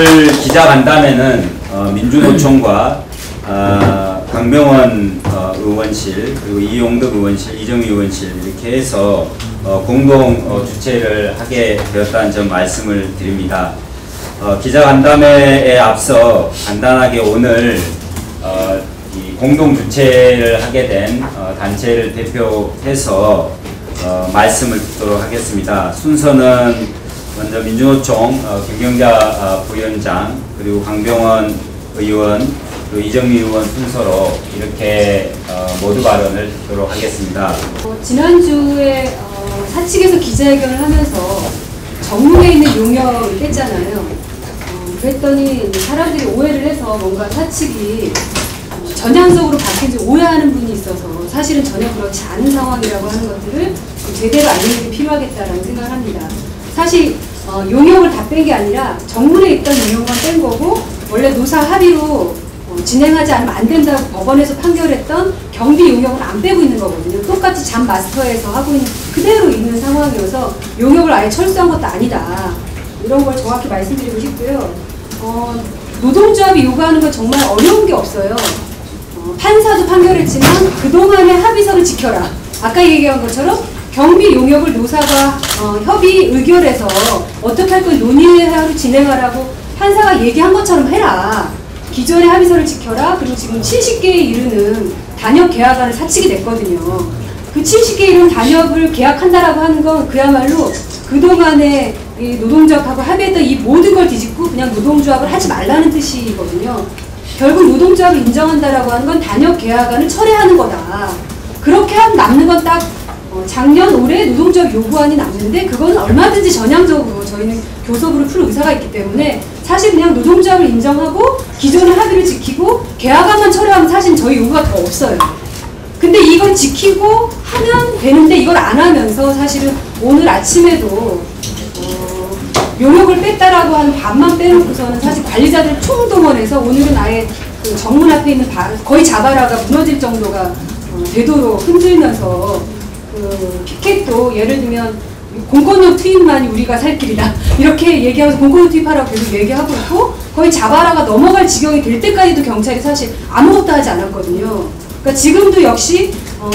오늘 기자간담회는 민주노총과 강병원 의원실, 그리고 이용덕 의원실, 이정미 의원실 이렇게 해서 공동 주최를 하게 되었다는 점 말씀을 드립니다. 기자간담회에 앞서 간단하게 오늘 이 공동 주최를 하게 된 단체를 대표해서 말씀을 듣도록 하겠습니다. 순서는 먼저 민주노총 김경자 부위원장, 그리고 강병원 의원, 그리고 이정미 의원 순서로 이렇게 모두 발언을 듣도록 하겠습니다. 지난주에 사측에서 기자회견을 하면서 정문에 있는 용역을 뺐잖아요. 그랬더니 사람들이 오해를 해서 뭔가 사측이 전향적으로 바뀐지 오해하는 분이 있어서 사실은 전혀 그렇지 않은 상황이라고 하는 것들을 제대로 알리는 게 필요하겠다라는 생각을 합니다. 사실 용역을 다 뺀 게 아니라 정문에 있던 용역만 뺀 거고, 원래 노사 합의로 진행하지 않으면 안 된다고 법원에서 판결했던 경비 용역은 안 빼고 있는 거거든요. 똑같이 잠 마스터에서 하고 있는 그대로 있는 상황이어서 용역을 아예 철수한 것도 아니다. 이런 걸 정확히 말씀드리고 싶고요. 노동조합이 요구하는 건 정말 어려운 게 없어요. 판사도 판결했지만 그동안의 합의서를 지켜라. 아까 얘기한 것처럼 경비 용역을 노사가 협의 의결해서 어떻게 할 건 논의를 진행하라고 판사가 얘기한 것처럼 해라. 기존의 합의서를 지켜라. 그리고 지금 70개에 이르는 단협 계약안을 사측이 냈거든요. 그 70개에 이르는 단협을 계약한다라고 하는 건 그야말로 그동안에 이 노동조합하고 합의했던 이 모든 걸 뒤집고 그냥 노동조합을 하지 말라는 뜻이거든요. 결국 노동조합을 인정한다라고 하는 건 단협 계약안을 철회하는 거다. 그렇게 하면 남는 건 딱 작년 올해 노동조합 요구안이 남는데, 그건 얼마든지 전향적으로 저희는 교섭으로 풀 의사가 있기 때문에 사실 그냥 노동조합을 인정하고 기존의 합의를 지키고 계약안만 철회하면 사실 저희 요구가 더 없어요. 근데 이걸 지키고 하면 되는데 이걸 안 하면서 사실은 오늘 아침에도 용역을 뺐다라고 하는 반만 빼놓고서는 사실 관리자들 총동원해서 오늘은 아예 그 정문 앞에 있는 거의 자바라가 무너질 정도가 되도록 흔들면서 그 피켓도 예를 들면 공권력 투입만이 우리가 살 길이다 이렇게 얘기하면서 공권력 투입하라고 계속 얘기하고 있고, 거의 자바라가 넘어갈 지경이 될 때까지도 경찰이 사실 아무것도 하지 않았거든요. 그러니까 지금도 역시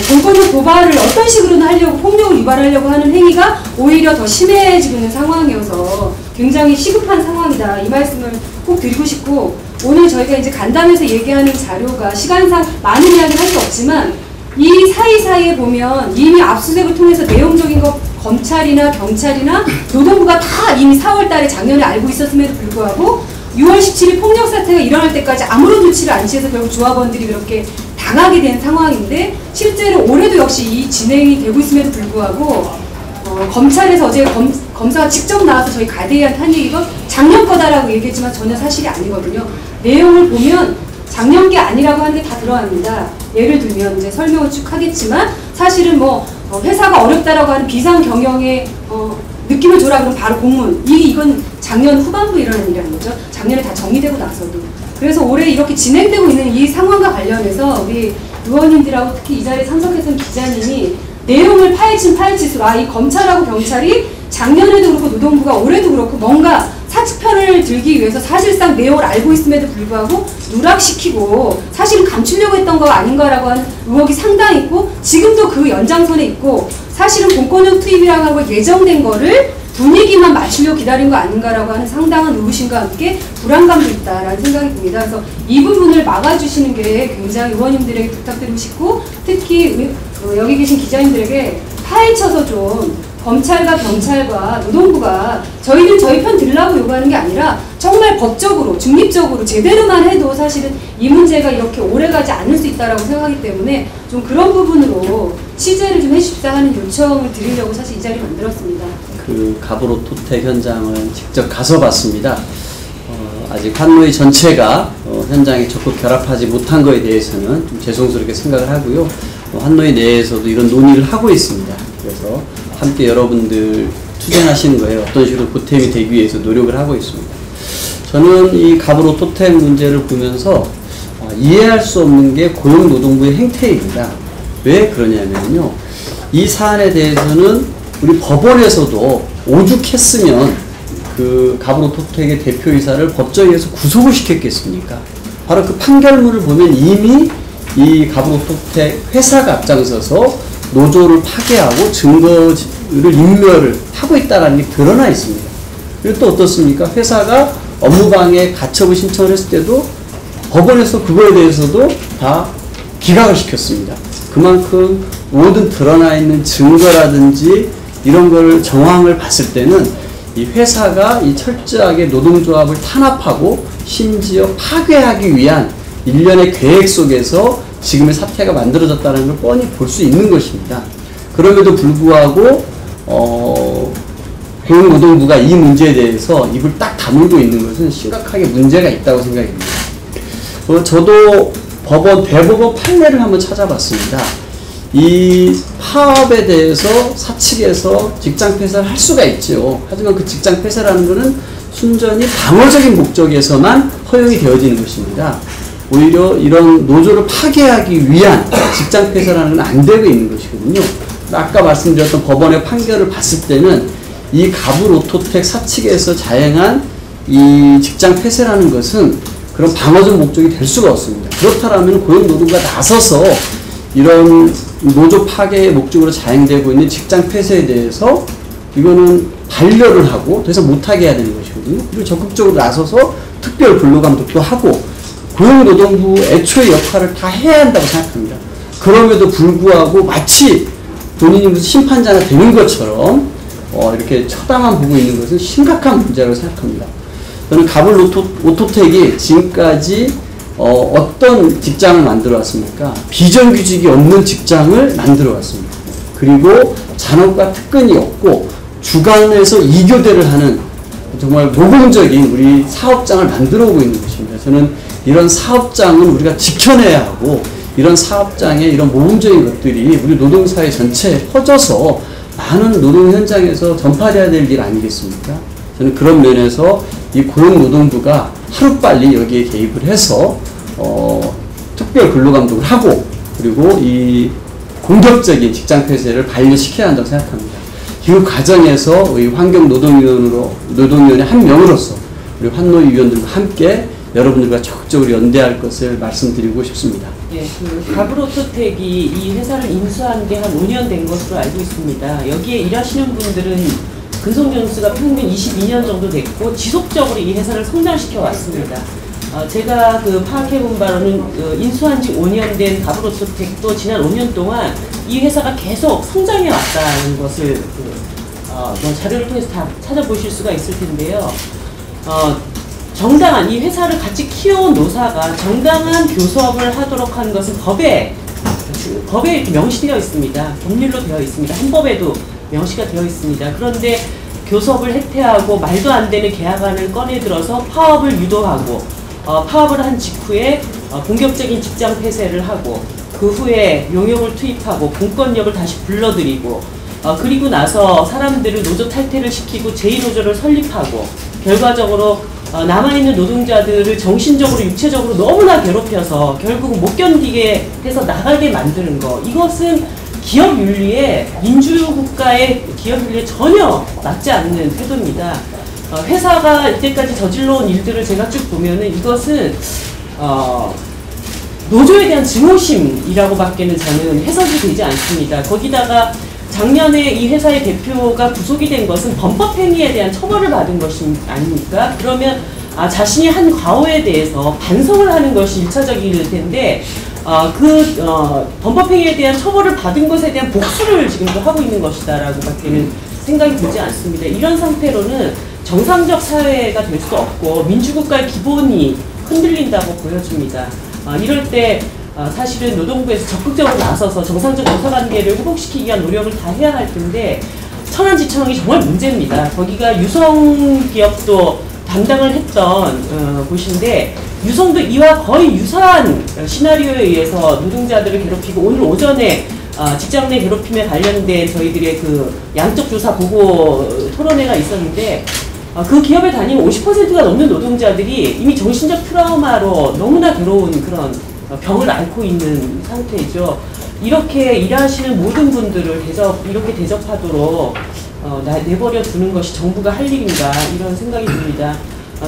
공권력 도발을 어떤 식으로든 하려고, 폭력을 유발하려고 하는 행위가 오히려 더 심해지고 있는 상황이어서 굉장히 시급한 상황이다, 이 말씀을 꼭 드리고 싶고, 오늘 저희가 이제 간담회에서 얘기하는 자료가 시간상 많은 이야기를 할 수 없지만 이 사이사이에 보면 이미 압수수색을 통해서 내용적인 거 검찰이나 경찰이나 노동부가 다 이미 4월 달에 작년에 알고 있었음에도 불구하고 6월 17일 폭력 사태가 일어날 때까지 아무런 조치를 안 취해서 결국 조합원들이 그렇게 당하게 된 상황인데, 실제로 올해도 역시 이 진행이 되고 있음에도 불구하고 검찰에서 어제 검사가 직접 나와서 저희 가대의한테 한 얘기가 작년 거다라고 얘기했지만 전혀 사실이 아니거든요. 내용을 보면 작년 게 아니라고 하는 게 다 들어갑니다. 예를 들면 이제 설명을 쭉 하겠지만 사실은 회사가 어렵다라고 하는 비상 경영에 느낌을 줘라 그러면 바로 공문. 이건 작년 후반부에 일어난 일이라는 거죠. 작년에 다 정리되고 나서도. 그래서 올해 이렇게 진행되고 있는 이 상황과 관련해서 우리 의원님들하고 특히 이 자리에 참석했던 기자님이 내용을 파헤칠수록 이 검찰하고 경찰이 작년에도 그렇고 노동부가 올해도 그렇고 뭔가 사측편을 들기 위해서 사실상 내용을 알고 있음에도 불구하고 누락시키고 사실은 감추려고 했던 거 아닌가라고 하는 의혹이 상당히 있고, 지금도 그 연장선에 있고, 사실은 공권력 투입이라고 하고 예정된 거를 분위기만 맞추려고 기다린 거 아닌가라고 하는 상당한 의구심과 함께 불안감도 있다라는 생각이 듭니다. 그래서 이 부분을 막아주시는 게 굉장히 의원님들에게 부탁드리고 싶고, 특히 여기 계신 기자님들에게 파헤쳐서 좀 검찰과 경찰과 노동부가 저희는 저희 편 들으라고 요구하는 게 아니라 정말 법적으로 중립적으로 제대로만 해도 사실은 이 문제가 이렇게 오래가지 않을 수 있다라고 생각하기 때문에 좀 그런 부분으로 취재를 좀 해주십사 하는 요청을 드리려고 사실 이 자리 만들었습니다. 그 가브로 토텍 현장은 직접 가서 봤습니다. 아직 환노위 전체가 현장에 적극 결합하지 못한 것에 대해서는 좀 죄송스럽게 생각을 하고요. 환노위 내에서도 이런 논의를 하고 있습니다. 그래서 함께 여러분들 투쟁하시는 거예요. 어떤 식으로 보탬이 되기 위해서 노력을 하고 있습니다. 저는 이 가브로 토텍 문제를 보면서 이해할 수 없는 게 고용노동부의 행태입니다. 왜 그러냐면요, 이 사안에 대해서는 우리 법원에서도 오죽했으면 그 가브로토텍의 대표이사를 법정에서 구속을 시켰겠습니까? 바로 그 판결문을 보면 이미 이 가브로토텍 회사가 앞장서서 노조를 파괴하고 증거를 인멸을 하고 있다는 게 드러나 있습니다. 그리고 또 어떻습니까? 회사가 업무방해 가처분 신청을 했을 때도 법원에서 그거에 대해서도 다 기각을 시켰습니다. 그만큼 모든 드러나 있는 증거라든지 이런 걸 정황을 봤을 때는 이 회사가 이 철저하게 노동조합을 탄압하고 심지어 파괴하기 위한 일련의 계획 속에서 지금의 사태가 만들어졌다는 걸 뻔히 볼 수 있는 것입니다. 그럼에도 불구하고 고용노동부가 이 문제에 대해서 입을 딱 다물고 있는 것은 심각하게 문제가 있다고 생각이 듭니다. 저도 대법원 판례를 한번 찾아봤습니다. 이 파업에 대해서 사측에서 직장 폐쇄를 할 수가 있죠. 하지만 그 직장 폐쇄라는 것은 순전히 방어적인 목적에서만 허용이 되어지는 것입니다. 오히려 이런 노조를 파괴하기 위한 직장 폐쇄라는 건 안 되고 있는 것이거든요. 아까 말씀드렸던 법원의 판결을 봤을 때는 이 가브로토텍 사측에서 자행한 이 직장 폐쇄라는 것은 그런 방어적 목적이 될 수가 없습니다. 그렇다면 고용노동부가 나서서 이런 노조 파괴의 목적으로 자행되고 있는 직장 폐쇄에 대해서 이거는 반려를 하고 더 이상 못하게 해야 되는 것이거든요. 그리고 적극적으로 나서서 특별 근로감독도 하고 고용노동부 애초의 역할을 다 해야 한다고 생각합니다. 그럼에도 불구하고 마치 본인이 무슨 심판자가 되는 것처럼 이렇게 쳐다만 보고 있는 것은 심각한 문제라고 생각합니다. 저는 가브로토텍이 지금까지 어떤 직장을 만들어 왔습니까? 비정규직이 없는 직장을 만들어 왔습니다. 그리고 잔업과 특근이 없고 주간에서 2교대를 하는 정말 모범적인 우리 사업장을 만들어 오고 있는 것입니다. 저는 이런 사업장은 우리가 지켜내야 하고 이런 사업장의 이런 모범적인 것들이 우리 노동사회 전체에 퍼져서 많은 노동 현장에서 전파돼야 될 일 아니겠습니까? 저는 그런 면에서 이 고용노동부가 하루빨리 여기에 개입을 해서 특별 근로감독을 하고 그리고 이 공격적인 직장 폐쇄를 반려시켜야 한다고 생각합니다. 그 과정에서 우리 환경노동위원회 한 명으로서 우리 환노위 위원들과 함께 여러분들과 적극적으로 연대할 것을 말씀드리고 싶습니다. 네, 가브로토텍이 이 회사를 인수한 게 한 5년 된 것으로 알고 있습니다. 여기에 일하시는 분들은 근속연수가 평균 22년 정도 됐고 지속적으로 이 회사를 성장시켜 왔습니다. 제가 파악해본 바로는 인수한 지 5년 된 가브로토텍도 지난 5년 동안 이 회사가 계속 성장해 왔다는 것을 자료를 통해서 다 찾아보실 수가 있을 텐데요. 정당한 이 회사를 같이 키워온 노사가 정당한 교섭을 하도록 한 것은 법에 이렇게 명시되어 있습니다. 법률로 되어 있습니다. 헌법에도 명시가 되어 있습니다. 그런데 교섭을 해태하고 말도 안 되는 계약안을 꺼내 들어서 파업을 유도하고 파업을 한 직후에 본격적인 직장 폐쇄를 하고 그 후에 용역을 투입하고 공권력을 다시 불러들이고 그리고 나서 사람들을 노조 탈퇴를 시키고 제2노조를 설립하고 결과적으로 남아있는 노동자들을 정신적으로 육체적으로 너무나 괴롭혀서 결국은 못 견디게 해서 나가게 만드는 거, 이것은 기업 윤리에, 민주국가의 기업 윤리에 전혀 맞지 않는 태도입니다. 회사가 이때까지 저질러온 일들을 제가 쭉 보면은 이것은 노조에 대한 증오심이라고 밖에는 저는 해석이 되지 않습니다. 거기다가 작년에 이 회사의 대표가 구속이 된 것은 범법행위에 대한 처벌을 받은 것이 아닙니까? 그러면 자신이 한 과오에 대해서 반성을 하는 것이 1차적일 텐데 범법행위에 대한 처벌을 받은 것에 대한 복수를 지금도 하고 있는 것이다라고 밖에는 생각이 들지 않습니다. 이런 상태로는 정상적 사회가 될 수 없고 민주국가의 기본이 흔들린다고 보여집니다. 이럴 때 사실은 노동부에서 적극적으로 나서서 정상적 노사관계를 회복시키기 위한 노력을 다 해야 할 텐데 천안지청이 정말 문제입니다. 거기가 유성기업도 담당을 했던 곳인데 유성도 이와 거의 유사한 시나리오에 의해서 노동자들을 괴롭히고 오늘 오전에 직장 내 괴롭힘에 관련된 저희들의 양적 조사 보고 토론회가 있었는데 그 기업에 다니는 50%가 넘는 노동자들이 이미 정신적 트라우마로 너무나 괴로운 그런 병을 앓고 있는 상태죠. 이렇게 일하시는 모든 분들을 이렇게 대접하도록 내버려 두는 것이 정부가 할 일인가 이런 생각이 듭니다.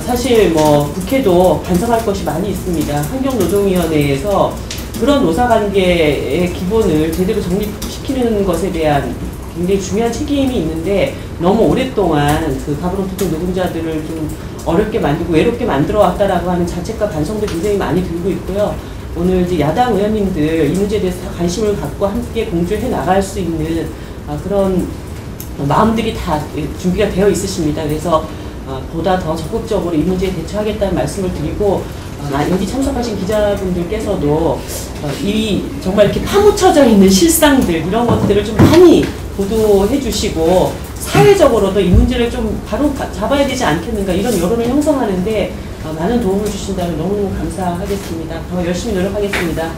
사실 뭐 국회도 반성할 것이 많이 있습니다. 환경노동위원회에서 그런 노사관계의 기본을 제대로 정립시키는 것에 대한 굉장히 중요한 책임이 있는데 너무 오랫동안 그 가부로토텍 노동자들을 좀 어렵게 만들고 외롭게 만들어 왔다라고 하는 자책과 반성도 굉장히 많이 들고 있고요. 오늘 이제 야당 의원님들 이 문제에 대해서 다 관심을 갖고 함께 공조해 나갈 수 있는 그런 마음들이 다 준비가 되어 있으십니다. 그래서 보다 더 적극적으로 이 문제에 대처하겠다는 말씀을 드리고 여기 참석하신 기자분들께서도 이 정말 이렇게 파묻혀져 있는 실상들 이런 것들을 좀 많이 보도해 주시고 사회적으로도 이 문제를 좀 바로 잡아야 되지 않겠는가 이런 여론을 형성하는데 많은 도움을 주신다면 너무너무 감사하겠습니다. 더 열심히 노력하겠습니다.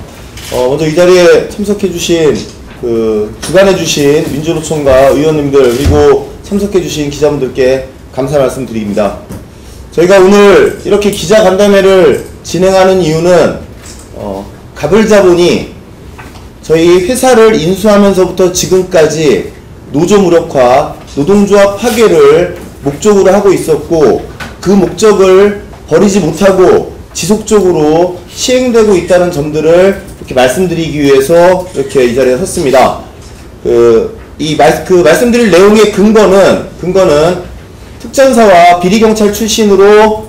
먼저 이 자리에 참석해 주신 주관해 주신 민주노총과 의원님들 그리고 참석해 주신 기자분들께 감사 말씀드립니다. 저희가 오늘 이렇게 기자간담회를 진행하는 이유는 가불자본이 저희 회사를 인수하면서부터 지금까지 노조 무력화, 노동조합 파괴를 목적으로 하고 있었고 그 목적을 버리지 못하고 지속적으로 시행되고 있다는 점들을 이렇게 말씀드리기 위해서 이렇게 이 자리에 섰습니다. 말씀드릴 내용의 근거는 특전사와 비리경찰 출신으로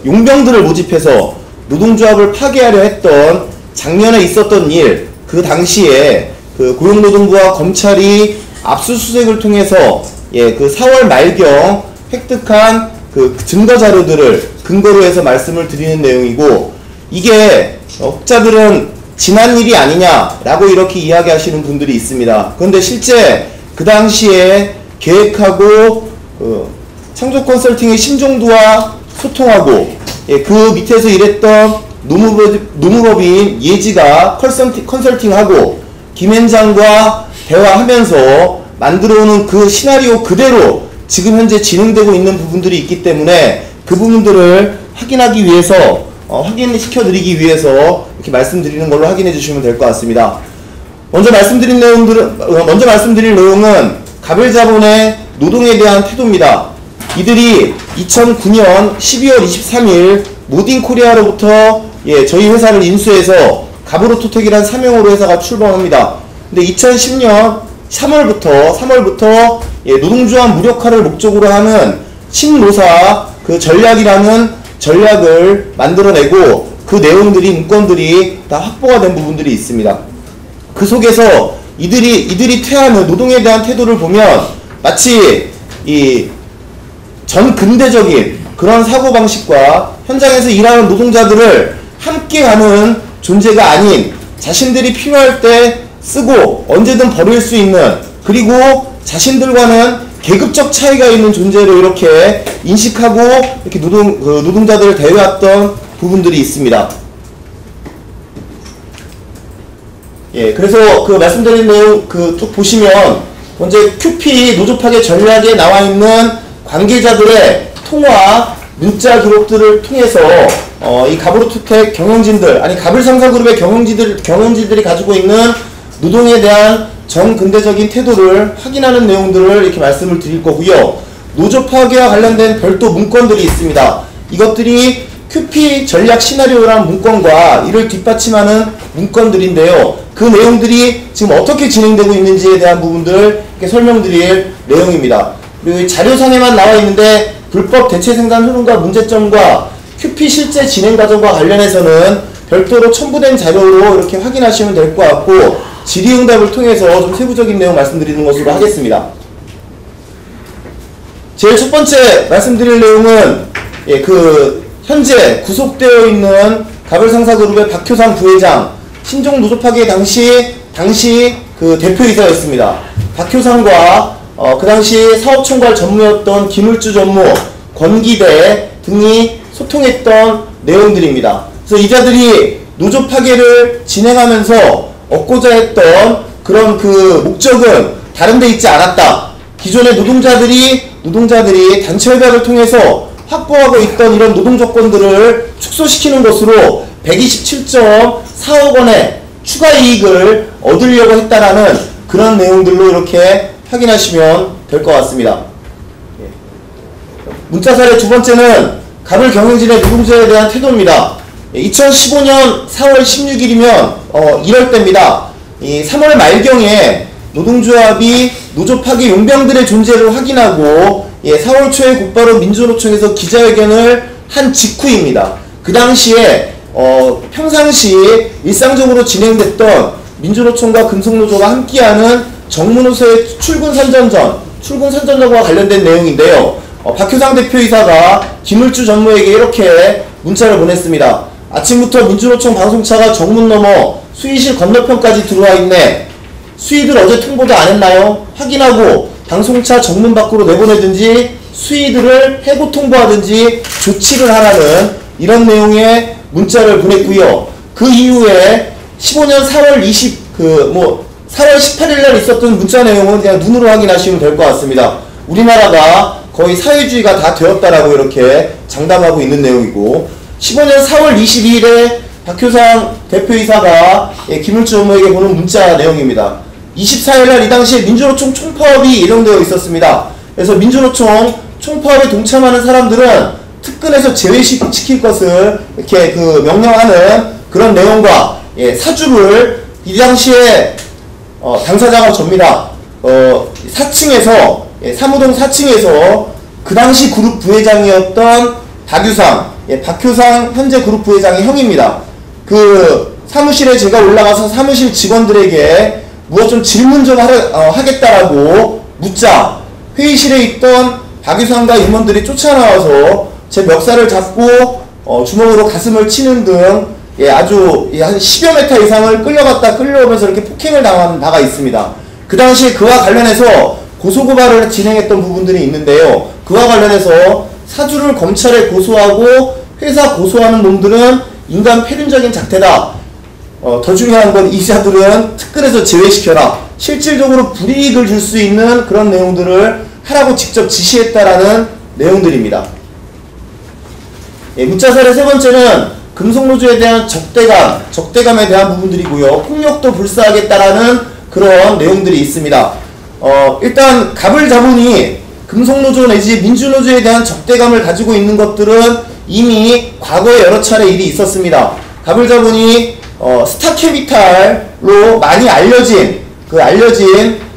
용병들을 모집해서 노동조합을 파괴하려 했던 작년에 있었던 일, 그 당시에 고용노동부와 검찰이 압수수색을 통해서 그 4월 말경 획득한 증거 자료들을 근거로 해서 말씀을 드리는 내용이고 이게 혹자들은 지난 일이 아니냐라고 이렇게 이야기하시는 분들이 있습니다. 그런데 실제 그 당시에 계획하고 창조 컨설팅의 신종두와 소통하고 그 밑에서 일했던 노무법인 예지가 컨설팅하고 김현장과 대화하면서 만들어오는 그 시나리오 그대로 지금 현재 진행되고 있는 부분들이 있기 때문에 그 부분들을 확인하기 위해서 확인시켜 드리기 위해서 이렇게 말씀드리는 걸로 확인해 주시면 될 것 같습니다. 먼저 말씀드릴 내용은 가불자본의 노동에 대한 태도입니다. 이들이 2009년 12월 23일 모딘코리아로부터 저희 회사를 인수해서 가부로토텍이라는 사명으로 회사가 출범합니다. 근데 2010년 3월부터 노동조합 무력화를 목적으로 하는 신노사 전략이라는 전략을 만들어내고 그 내용들이 문건들이 다 확보가 된 부분들이 있습니다. 그 속에서 이들이 퇴하는 노동에 대한 태도를 보면 마치 이 전근대적인 그런 사고방식과 현장에서 일하는 노동자들을 함께하는 존재가 아닌 자신들이 필요할 때 쓰고 언제든 버릴 수 있는 그리고 자신들과는 계급적 차이가 있는 존재로 이렇게 인식하고 이렇게 노동자들을 대해왔던 부분들이 있습니다. 그래서 말씀드린 내용 쭉 보시면 먼저 QP 노조 파괴 전략에 나와 있는 관계자들의 통화 문자 기록들을 통해서 이 가부로토텍 경영진들 가불상사그룹의 경영진들이 가지고 있는 노동에 대한 정근대적인 태도를 확인하는 내용들을 이렇게 말씀을 드릴 거고요. 노조 파괴와 관련된 별도 문건들이 있습니다. 이것들이 QP 전략 시나리오라는 문건과 이를 뒷받침하는 문건들인데요. 그 내용들이 지금 어떻게 진행되고 있는지에 대한 부분들 이렇게 설명드릴 내용입니다. 그리고 이 자료상에만 나와 있는데 불법 대체 생산 흐름과 문제점과 QP 실제 진행 과정과 관련해서는 별도로 첨부된 자료로 이렇게 확인하시면 될 것 같고 질의응답을 통해서 좀 세부적인 내용 말씀드리는 것으로 하겠습니다. 제일 첫 번째 말씀드릴 내용은 현재 구속되어 있는 가불상사그룹의 박효상 부회장 신종 노조 파괴 당시 그 대표이사였습니다. 박효상과 그 당시 사업총괄 전무였던 김을주 전무, 권기대 등이 소통했던 내용들입니다. 그래서 이자들이 노조 파괴를 진행하면서 얻고자 했던 그런 목적은 다른 데 있지 않았다. 기존의 노동자들이 단체 협약을 통해서 확보하고 있던 이런 노동 조건들을 축소시키는 것으로 127.4억 원의 추가 이익을 얻으려고 했다라는 그런 내용들로 이렇게 확인하시면 될 것 같습니다. 문자 사례 두 번째는 갑을 경영진의 노동자에 대한 태도입니다. 2015년 4월 16일이면 이럴 때입니다. 이 3월 말경에 노동조합이 노조 파괴 용병들의 존재를 확인하고 4월 초에 곧바로 민주노총에서 기자회견을 한 직후입니다. 그 당시에 평상시 일상적으로 진행됐던 민주노총과 금속노조가 함께하는 정무노조의 출근 선전전과 관련된 내용인데요. 박효상 대표이사가 김을주 전무에게 이렇게 문자를 보냈습니다. 아침부터 민주노총 방송차가 정문 넘어 수의실 건너편까지 들어와 있네. 수의들 어제 통보도 안 했나요? 확인하고 방송차 정문 밖으로 내보내든지 수의들을 해고 통보하든지 조치를 하라는 이런 내용의 문자를 보냈고요. 그 이후에 15년 4월 18일날 있었던 문자 내용은 그냥 눈으로 확인하시면 될 것 같습니다. 우리나라가 거의 사회주의가 다 되었다라고 이렇게 장담하고 있는 내용이고, 15년 4월 22일에 박효상 대표이사가 김을주 전무에게 보낸 문자 내용입니다. 24일날 이 당시에 민주노총 총파업이 예정되어 있었습니다. 그래서 민주노총 총파업에 동참하는 사람들은 특근에서 제외시킬 것을 이렇게 명령하는 그런 내용과 사주를 이 당시에 당사자가 접니다. 4층에서 사무동 4층에서 그 당시 그룹 부회장이었던 박효상 현재 그룹 부회장의 형입니다. 그 사무실에 제가 올라가서 사무실 직원들에게 무엇 좀 질문 좀 하겠다라고 묻자 회의실에 있던 박효상과 임원들이 쫓아나와서 제 멱살을 잡고 주먹으로 가슴을 치는 등 아주 한 10여 메타 이상을 끌려오면서 이렇게 폭행을 당한 바가 있습니다. 그 당시에 그와 관련해서 고소고발을 진행했던 부분들이 있는데요. 그와 관련해서 사주를 검찰에 고소하고 회사 고소하는 놈들은 인간 폐륜적인 작태다. 더 중요한 건 이자들은 특근에서 제외시켜라. 실질적으로 불이익을 줄 수 있는 그런 내용들을 하라고 직접 지시했다라는 내용들입니다. 문자 사례 세 번째는 금속노조에 대한 적대감에 대한 부분들이고요. 폭력도 불사하겠다라는 그런 내용들이 있습니다. 일단 갑을 자본이 금속노조 내지 민주노조에 대한 적대감을 가지고 있는 것들은 이미 과거에 여러 차례 일이 있었습니다. 갑을 자본이 스타캐피탈로 많이 알려진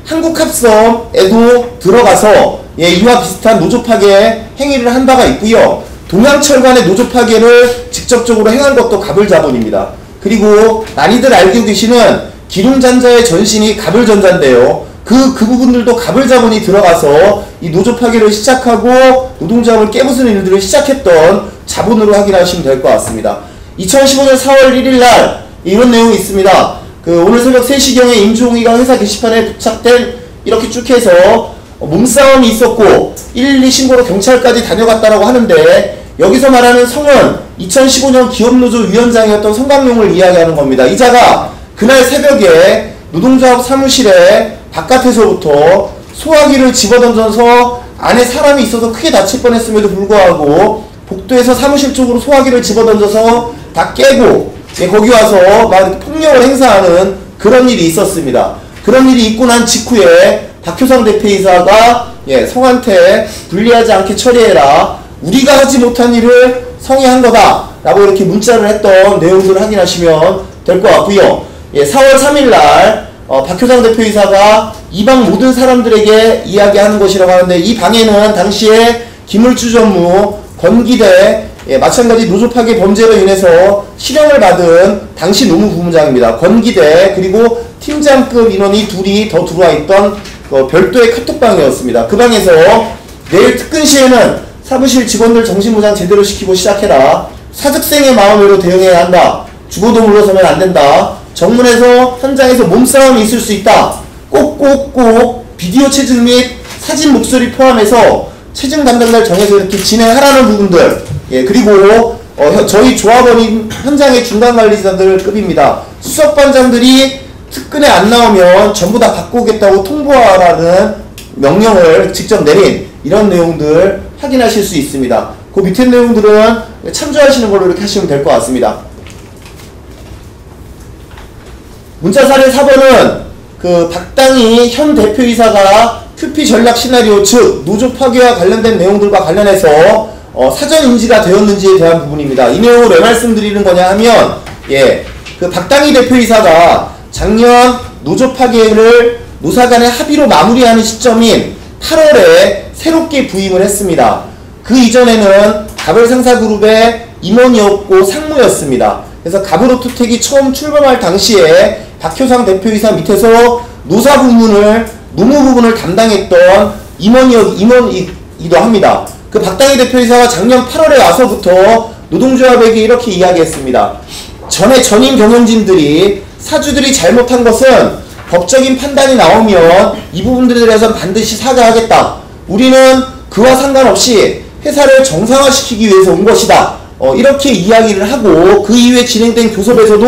한국합섬에도 들어가서 이와 비슷한 노조 파괴 행위를 한 바가 있고요. 동양철관의 노조 파괴를 직접적으로 행한 것도 갑을 자본입니다. 그리고 많이들 알고 계시는 기름잔자의 전신이 갑을전자인데요. 그 부분들도 갑을 자본이 들어가서 이 노조 파괴를 시작하고 노동조합을 깨부수는 일들을 시작했던 자본으로 확인하시면 될 것 같습니다. 2015년 4월 1일날 이런 내용이 있습니다. 오늘 새벽 3시경에 임종희가 회사 게시판에 부착된 이렇게 쭉 해서 몸싸움이 있었고 112 신고로 경찰까지 다녀갔다라고 하는데, 여기서 말하는 성은 2015년 기업노조 위원장이었던 성강용을 이야기하는 겁니다. 이자가 그날 새벽에 노동조합 사무실에 바깥에서부터 소화기를 집어던져서 안에 사람이 있어서 크게 다칠 뻔했음에도 불구하고 복도에서 사무실 쪽으로 소화기를 집어던져서 다 깨고 거기 와서 막 폭력을 행사하는 그런 일이 있었습니다. 그런 일이 있고 난 직후에 박효상 대표이사가 성한테 불리하지 않게 처리해라. 우리가 하지 못한 일을 성이 한 거다. 라고 이렇게 문자를 했던 내용들을 확인하시면 될 것 같고요. 4월 3일날 박효상 대표이사가 이 방 모든 사람들에게 이야기하는 것이라고 하는데, 이 방에는 당시에 김을주 전무, 권기대, 마찬가지 노조 파괴 범죄로 인해서 실형을 받은 당시 노무부부장입니다. 권기대 그리고 팀장급 인원이 둘이 더 들어와 있던 별도의 카톡방이었습니다. 그 방에서 내일 특근 시에는 사무실 직원들 정신보장 제대로 시키고 시작해라. 사직생의 마음으로 대응해야 한다. 죽어도 물러서면 안 된다. 정문에서 현장에서 몸싸움이 있을 수 있다. 꼭꼭꼭 비디오 체증 및 사진 목소리 포함해서 체증 담당자를 정해서 이렇게 진행하라는 부분들. 그리고 저희 조합원인 현장의 중간관리자들급입니다. 수석반장들이 특근에 안 나오면 전부 다 바꾸겠다고 통보하라는 명령을 직접 내린 이런 내용들 확인하실 수 있습니다. 그 밑에 내용들은 참조하시는 걸로 이렇게 하시면 될 것 같습니다. 문자 사례 4번은 박당희 현 대표이사가 큐피 전략 시나리오, 즉 노조 파괴와 관련된 내용들과 관련해서 사전 인지가 되었는지에 대한 부분입니다. 이 내용을 왜 말씀드리는 거냐 하면, 그 박당희 대표이사가 작년 노조 파괴를 노사 간의 합의로 마무리하는 시점인 8월에 새롭게 부임을 했습니다. 그 이전에는 가벌상사그룹의 임원이었고 상무였습니다. 그래서 가브로투텍이 처음 출범할 당시에 박효상 대표이사 밑에서 노사 부문을, 노무 부분을 담당했던 임원이기도 합니다. 그 박당희 대표이사가 작년 8월에 와서부터 노동조합에게 이렇게 이야기했습니다. 전임 경영진들이, 사주들이 잘못한 것은 법적인 판단이 나오면 이 부분들에 대해서 반드시 사과하겠다. 우리는 그와 상관없이 회사를 정상화시키기 위해서 온 것이다. 이렇게 이야기를 하고, 그 이후에 진행된 교섭에서도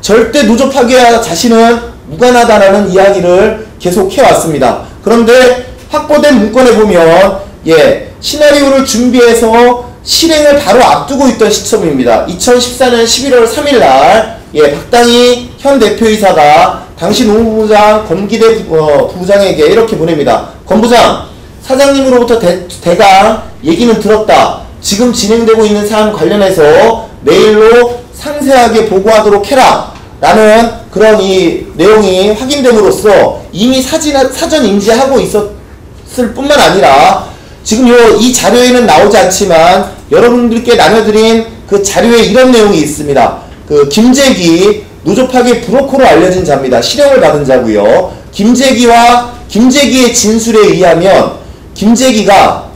절대 노조 파괴와 자신은 무관하다라는 이야기를 계속 해왔습니다. 그런데 확보된 문건에 보면, 시나리오를 준비해서 실행을 바로 앞두고 있던 시점입니다. 2014년 11월 3일날 박당희 현 대표이사가 당시 노무부장 권기대 부장에게 이렇게 보냅니다. 권 부장, 사장님으로부터 대강 얘기는 들었다. 지금 진행되고 있는 사안 관련해서 메일로 상세하게 보고하도록 해라. 라는 그런 이 내용이 확인됨으로써 이미 사전 인지하고 있었을 뿐만 아니라, 지금 이 자료에는 나오지 않지만 여러분들께 나눠드린 그 자료에 이런 내용이 있습니다. 그 김재기, 노조 파괴 브로커로 알려진 자입니다. 실형을 받은 자고요. 김재기의 진술에 의하면, 김재기가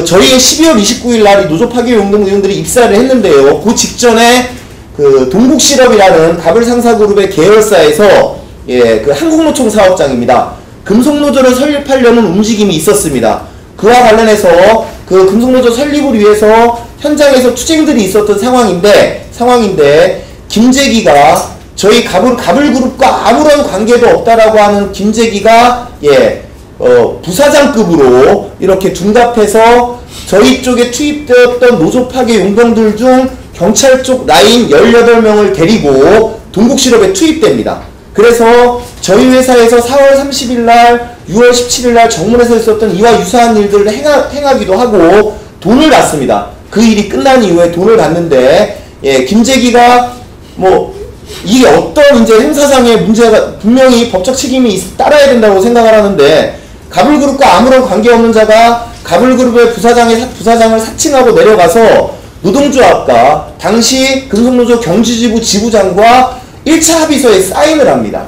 저희의 12월 29일 날 노조 파괴 용동들이 입사를 했는데요. 그 직전에 그 동국실업이라는 가벌상사그룹의 계열사에서 그 한국노총 사업장입니다. 금속노조를 설립하려는 움직임이 있었습니다. 그와 관련해서 그 금속노조 설립을 위해서 현장에서 투쟁들이 있었던 상황인데 김재기가 저희 가불그룹과 아무런 관계도 없다라고 하는 김재기가 부사장급으로 이렇게 둔갑해서 저희 쪽에 투입되었던 노조 파괴 용병들 중 경찰 쪽 라인 18명을 데리고 동국실업에 투입됩니다. 그래서 저희 회사에서 4월 30일날, 6월 17일날 정문에서 있었던 이와 유사한 일들을 행하기도 하고 돈을 받습니다. 그 일이 끝난 이후에 돈을 받는데, 김재기가 이게 어떤 이제 행사상의 문제가 분명히 법적 책임이 따라야 된다고 생각을 하는데, 가불그룹과 아무런 관계없는 자가 가불그룹의 부사장을 사칭하고 내려가서 노동조합과 당시 금속노조 경주지부 지부장과 1차 합의서에 사인을 합니다.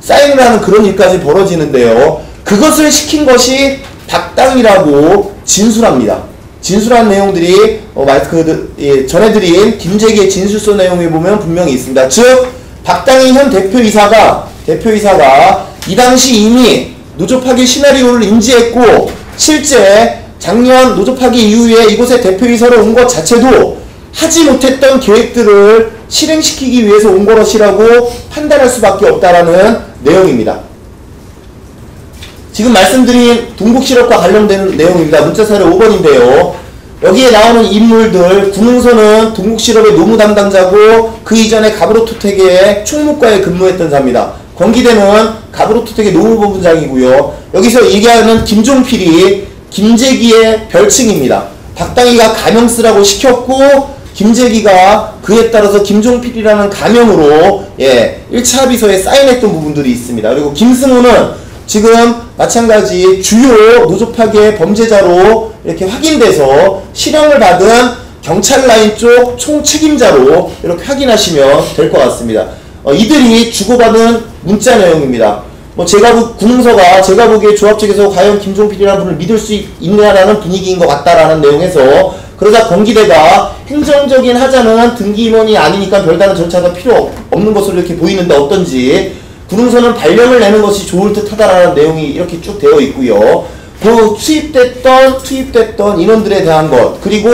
사인을 하는 그런 일까지 벌어지는데요. 그것을 시킨 것이 박당이라고 진술합니다. 진술한 내용들이 전해드린 김재기의 진술서 내용에 보면 분명히 있습니다. 즉 박당희 현 대표이사가 이 당시 이미 노조 파괴 시나리오를 인지했고, 실제 작년 노조 파괴 이후에 이곳에 대표이사로 온 것 자체도 하지 못했던 계획들을 실행시키기 위해서 온 것이라고 판단할 수밖에 없다라는 내용입니다. 지금 말씀드린 동국실업과 관련된 내용입니다. 문자사례 5번인데요. 여기에 나오는 인물들, 구능선은 동국실업의 노무 담당자고 그 이전에 가브로투텍의 충무과에 근무했던 자입니다. 권기대는 가브로투텍의 노무본부장이고요. 여기서 얘기하는 김종필이 김재기의 별칭입니다. 박당희가 가명 쓰라고 시켰고, 김재기가 그에 따라서 김종필이라는 가명으로 1차 합의서에 사인했던 부분들이 있습니다. 그리고 김승우는 지금 마찬가지 주요 노조 파괴 범죄자로 이렇게 확인돼서 실형을 받은 경찰 라인 쪽 총책임자로 이렇게 확인하시면 될 것 같습니다. 이들이 주고받은 문자 내용입니다. 구능서가 제가 보기에 조합 측에서 과연 김종필이라는 분을 믿을 수 있냐라는 분위기인 것 같다라는 내용에서, 그러자 권기대가 행정적인 하자는 등기 임원이 아니니까 별다른 절차가 필요 없는 것으로 이렇게 보이는데 어떤지, 구능서는 발령을 내는 것이 좋을 듯 하다라는 내용이 이렇게 쭉 되어 있고요. 그 투입됐던 인원들에 대한 것, 그리고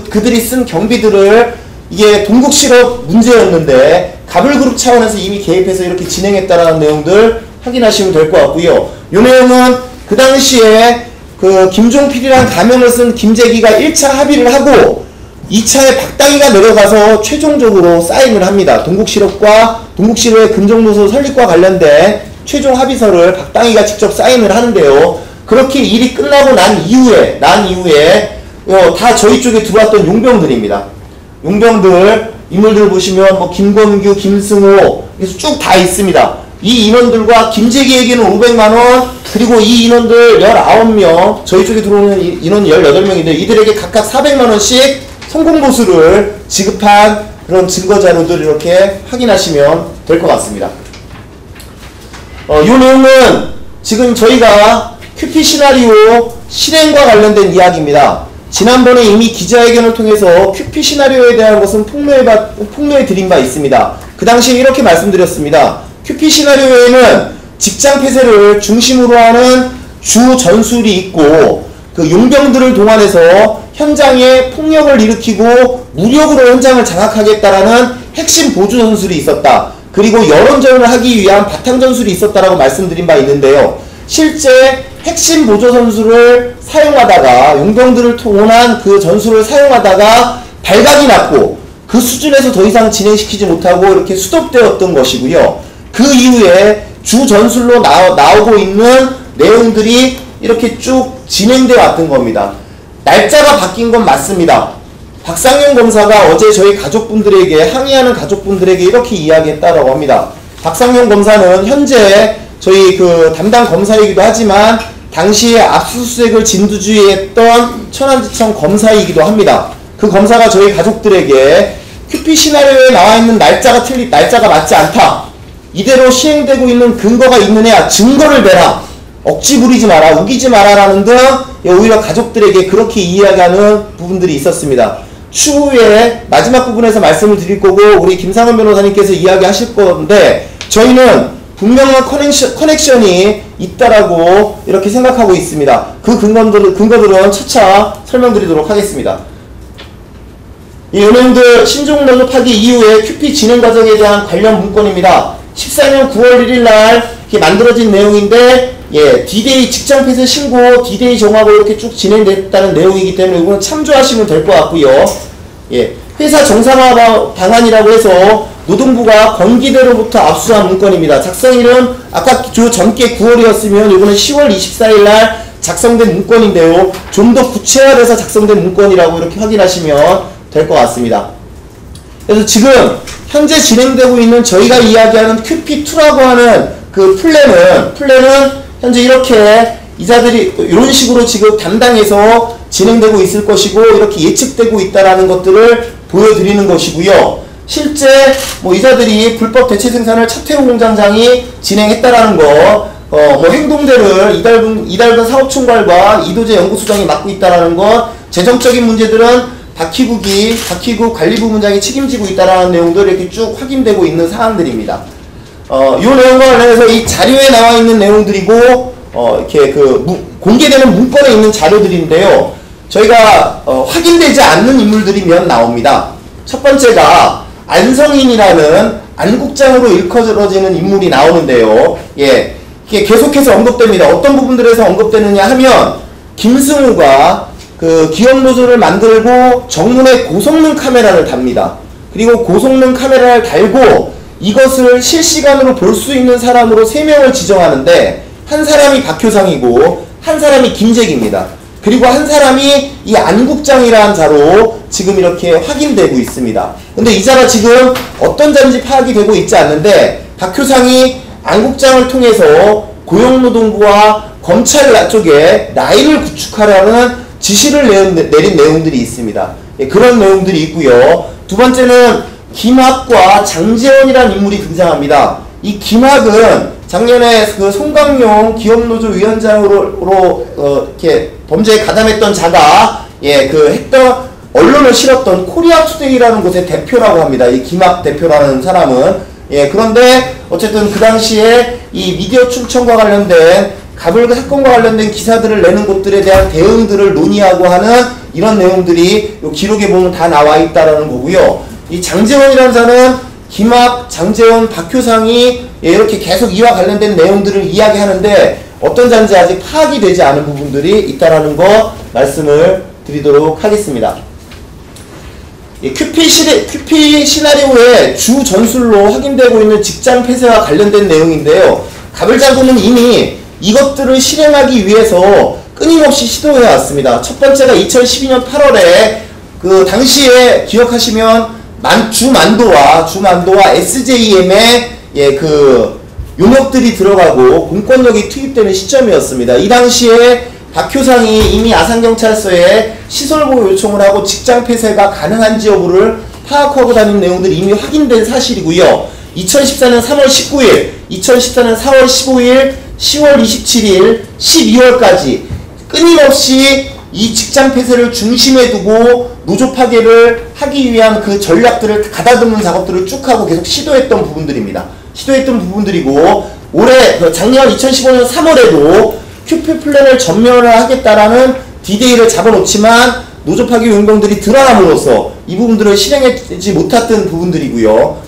그들이 쓴 경비들을, 이게 동국실업 문제였는데 가불그룹 차원에서 이미 개입해서 이렇게 진행했다라는 내용들 확인하시면 될 것 같고요. 이 내용은 그 당시에 그 김종필이라는 가명을 쓴 김재기가 1차 합의를 하고 2차에 박당희가 내려가서 최종적으로 사인을 합니다. 동국실업의 금속노조 설립과 관련된 최종 합의서를 박당희가 직접 사인을 하는데요. 그렇게 일이 끝나고 난 이후에 다 저희 쪽에 들어왔던 용병들입니다. 용병들 인물들 보시면 뭐 김건규, 김승호 그래서 쭉 다 있습니다. 이 인원들과 김재기에게는 500만원, 그리고 이 인원들 19명, 저희 쪽에 들어오는 인원 18명인데 이들에게 각각 400만원씩 성공보수를 지급한 그런 증거자료들 이렇게 확인하시면 될 것 같습니다. 이 내용은 지금 저희가 QP 시나리오 실행과 관련된 이야기입니다. 지난번에 이미 기자회견을 통해서 QP 시나리오에 대한 것은 폭로해 드린 바 있습니다. 그 당시에 이렇게 말씀드렸습니다. QP 시나리오에는 직장 폐쇄를 중심으로 하는 주 전술이 있고 그 용병들을 동원해서 현장에 폭력을 일으키고 무력으로 현장을 장악하겠다라는 핵심 보조 전술이 있었다. 그리고 여론전을 하기 위한 바탕 전술이 있었다라고 말씀드린 바 있는데요. 실제 핵심 보조 전술을 사용하다가 용병들을 동원한 그 전술을 사용하다가 발각이 났고 그 수준에서 더 이상 진행시키지 못하고 이렇게 수독되었던 것이고요. 그 이후에 주 전술로 나오고 있는 내용들이 이렇게 쭉 진행되어 왔던 겁니다. 날짜가 바뀐 건 맞습니다. 박상용 검사가 어제 저희 가족분들에게 항의하는 가족분들에게 이렇게 이야기했다라고 합니다. 박상용 검사는 현재 저희 그 담당 검사이기도 하지만 당시에 압수수색을 진두지휘했던 천안지청 검사이기도 합니다. 그 검사가 저희 가족들에게 QP 시나리오에 나와 있는 날짜가 맞지 않다. 이대로 시행되고 있는 근거가 있느냐, 증거를 대라, 억지 부리지 마라, 우기지 마라 라는 등 오히려 가족들에게 그렇게 이야기하는 부분들이 있었습니다. 추후에 마지막 부분에서 말씀을 드릴 거고 우리 김상원 변호사님께서 이야기하실 건데 저희는 분명한 커넥션이 있다라고 이렇게 생각하고 있습니다. 그 근거들은 차차 설명드리도록 하겠습니다. 이 은행들 신종 노조파기 이후에 QP 진행 과정에 대한 관련 문건입니다. 14년 9월 1일 날 이렇게 만들어진 내용인데 D-Day 직장 폐쇄 신고, D-Day 정하고 이렇게 쭉 진행됐다는 내용이기 때문에 이거는 참조하시면 될 것 같고요. 회사 정상화 방안이라고 해서 노동부가 건기대로부터 압수한 문건입니다. 작성일은 아까 전께 9월이었으면 이거는 10월 24일 날 작성된 문건인데요. 좀 더 구체화돼서 작성된 문건이라고 이렇게 확인하시면 될 것 같습니다. 그래서 지금 현재 진행되고 있는 저희가 이야기하는 QP2라고 하는 그 플랜은 현재 이렇게 이자들이 이런 식으로 지금 담당해서 진행되고 있을 것이고 이렇게 예측되고 있다라는 것들을 보여드리는 것이고요. 실제 뭐 이자들이 불법 대체 생산을 차태호 공장장이 진행했다라는 거, 뭐 행동대를 이달근 사업총괄과 이도재 연구소장이 맡고 있다라는 것, 재정적인 문제들은 박희국 관리부문장이 책임지고 있다라는 내용들 이렇게 쭉 확인되고 있는 사항들입니다. 이 내용과 관련해서 이 자료에 나와 있는 내용들이고, 이렇게 공개되는 문건에 있는 자료들인데요. 저희가, 확인되지 않는 인물들이 몇 나옵니다. 첫 번째가 안성인이라는 안국장으로 일컬어지는 인물이 나오는데요. 이게 계속해서 언급됩니다. 어떤 부분들에서 언급되느냐 하면, 김승우가 그 기업노조를 만들고 정문에 고성능 카메라를 답니다. 그리고 고성능 카메라를 달고 이것을 실시간으로 볼 수 있는 사람으로 3명을 지정하는데 한 사람이 박효상이고 한 사람이 김재기입니다. 그리고 한 사람이 이 안국장이라는 자로 지금 이렇게 확인되고 있습니다. 근데 이 자가 지금 어떤 자인지 파악이 되고 있지 않는데 박효상이 안국장을 통해서 고용노동부와 검찰 쪽에 라인을 구축하려는 지시를 내린 내용들이 있습니다. 그런 내용들이 있고요. 두 번째는 김학과 장재원이라는 인물이 등장합니다. 이 김학은 작년에 그 송강용 기업노조 위원장으로 이렇게 범죄에 가담했던 자가 했던 언론을 실었던 코리아투데이라는 곳의 대표라고 합니다. 이 김학 대표라는 사람은 그런데 어쨌든 그 당시에 이 미디어 충청과 관련된 가불 사건과 관련된 기사들을 내는 곳들에 대한 대응들을 논의하고 하는 이런 내용들이 이 기록에 보면 다 나와 있다라는 거고요. 이 장재원이라는 자는 김학, 장재원, 박효상이 이렇게 계속 이와 관련된 내용들을 이야기하는데 어떤 자인지 아직 파악이 되지 않은 부분들이 있다라는 거 말씀을 드리도록 하겠습니다. QP 시나리오의 주 전술로 확인되고 있는 직장 폐쇄와 관련된 내용인데요. 가불자부는 이미 이것들을 실행하기 위해서 끊임없이 시도해 왔습니다. 첫 번째가 2012년 8월에 그 당시에 기억하시면 주만도와 SJM의 그 용역들이 들어가고 공권력이 투입되는 시점이었습니다. 이 당시에 박효상이 이미 아산경찰서에 시설보호 요청을 하고 직장 폐쇄가 가능한지 여부를 파악하고 다니는 내용들이 이미 확인된 사실이고요. 2014년 3월 19일, 2014년 4월 15일, 10월 27일, 12월까지 끊임없이 이 직장 폐쇄를 중심에 두고 노조 파괴를 하기 위한 그 전략들을 가다듬는 작업들을 쭉 하고 계속 시도했던 부분들입니다. 시도했던 부분들이고, 작년 2015년 3월에도 큐피 플랜을 전면을 하겠다라는 디데이를 잡아놓지만 노조 파괴 용병들이 드러남으로써 이 부분들을 실행하지 못했던 부분들이고요.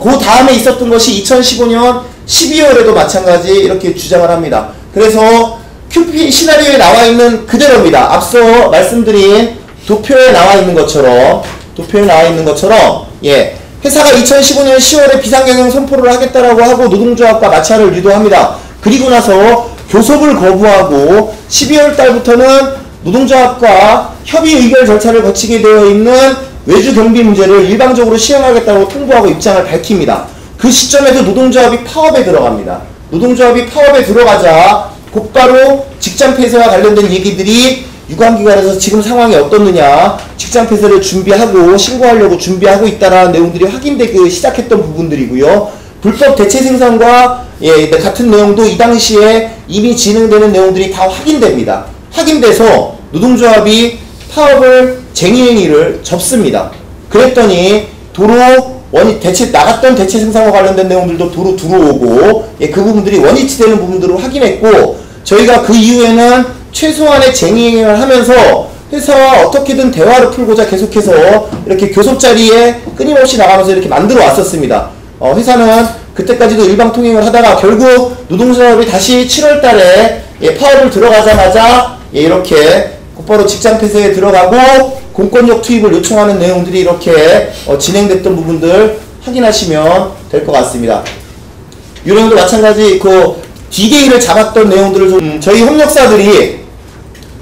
그 다음에 있었던 것이 2015년 12월에도 마찬가지 이렇게 주장을 합니다. 그래서 큐피 시나리오에 나와 있는 그대로입니다. 앞서 말씀드린 도표에 나와 있는 것처럼, 예, 회사가 2015년 10월에 비상경영 선포를 하겠다라고 하고 노동조합과 마찰을 유도합니다. 그리고 나서 교섭을 거부하고 12월 달부터는 노동조합과 협의 의결 절차를 거치게 되어 있는 외주 경비 문제를 일방적으로 시행하겠다고 통보하고 입장을 밝힙니다. 그 시점에서 노동조합이 파업에 들어갑니다. 노동조합이 파업에 들어가자 곧바로 직장 폐쇄와 관련된 얘기들이 유관기관에서 지금 상황이 어떻느냐, 직장 폐쇄를 준비하고 신고하려고 준비하고 있다라는 내용들이 확인되기 시작했던 부분들이고요. 불법 대체 생산과 같은 내용도 이 당시에 이미 진행되는 내용들이 다 확인됩니다. 확인돼서 노동조합이 파업을 쟁의행위를 접습니다. 그랬더니 도로 나갔던 대체 생산과 관련된 내용들도 도로 들어오고, 그 부분들이 원위치되는 부분들을 확인했고, 저희가 그 이후에는 최소한의 쟁의행위를 하면서 회사와 어떻게든 대화를 풀고자 계속해서 이렇게 교섭 자리에 끊임없이 나가면서 이렇게 만들어 왔었습니다. 회사는 그때까지도 일방통행을 하다가 결국 노동조합이 다시 7월 달에 파업을 들어가자마자 이렇게 곧바로 직장 폐쇄에 들어가고 공권력 투입을 요청하는 내용들이 이렇게 진행됐던 부분들 확인하시면 될 것 같습니다. 이 내용도 마찬가지 그 D-Day를 잡았던 내용들을 좀 저희 협력사들이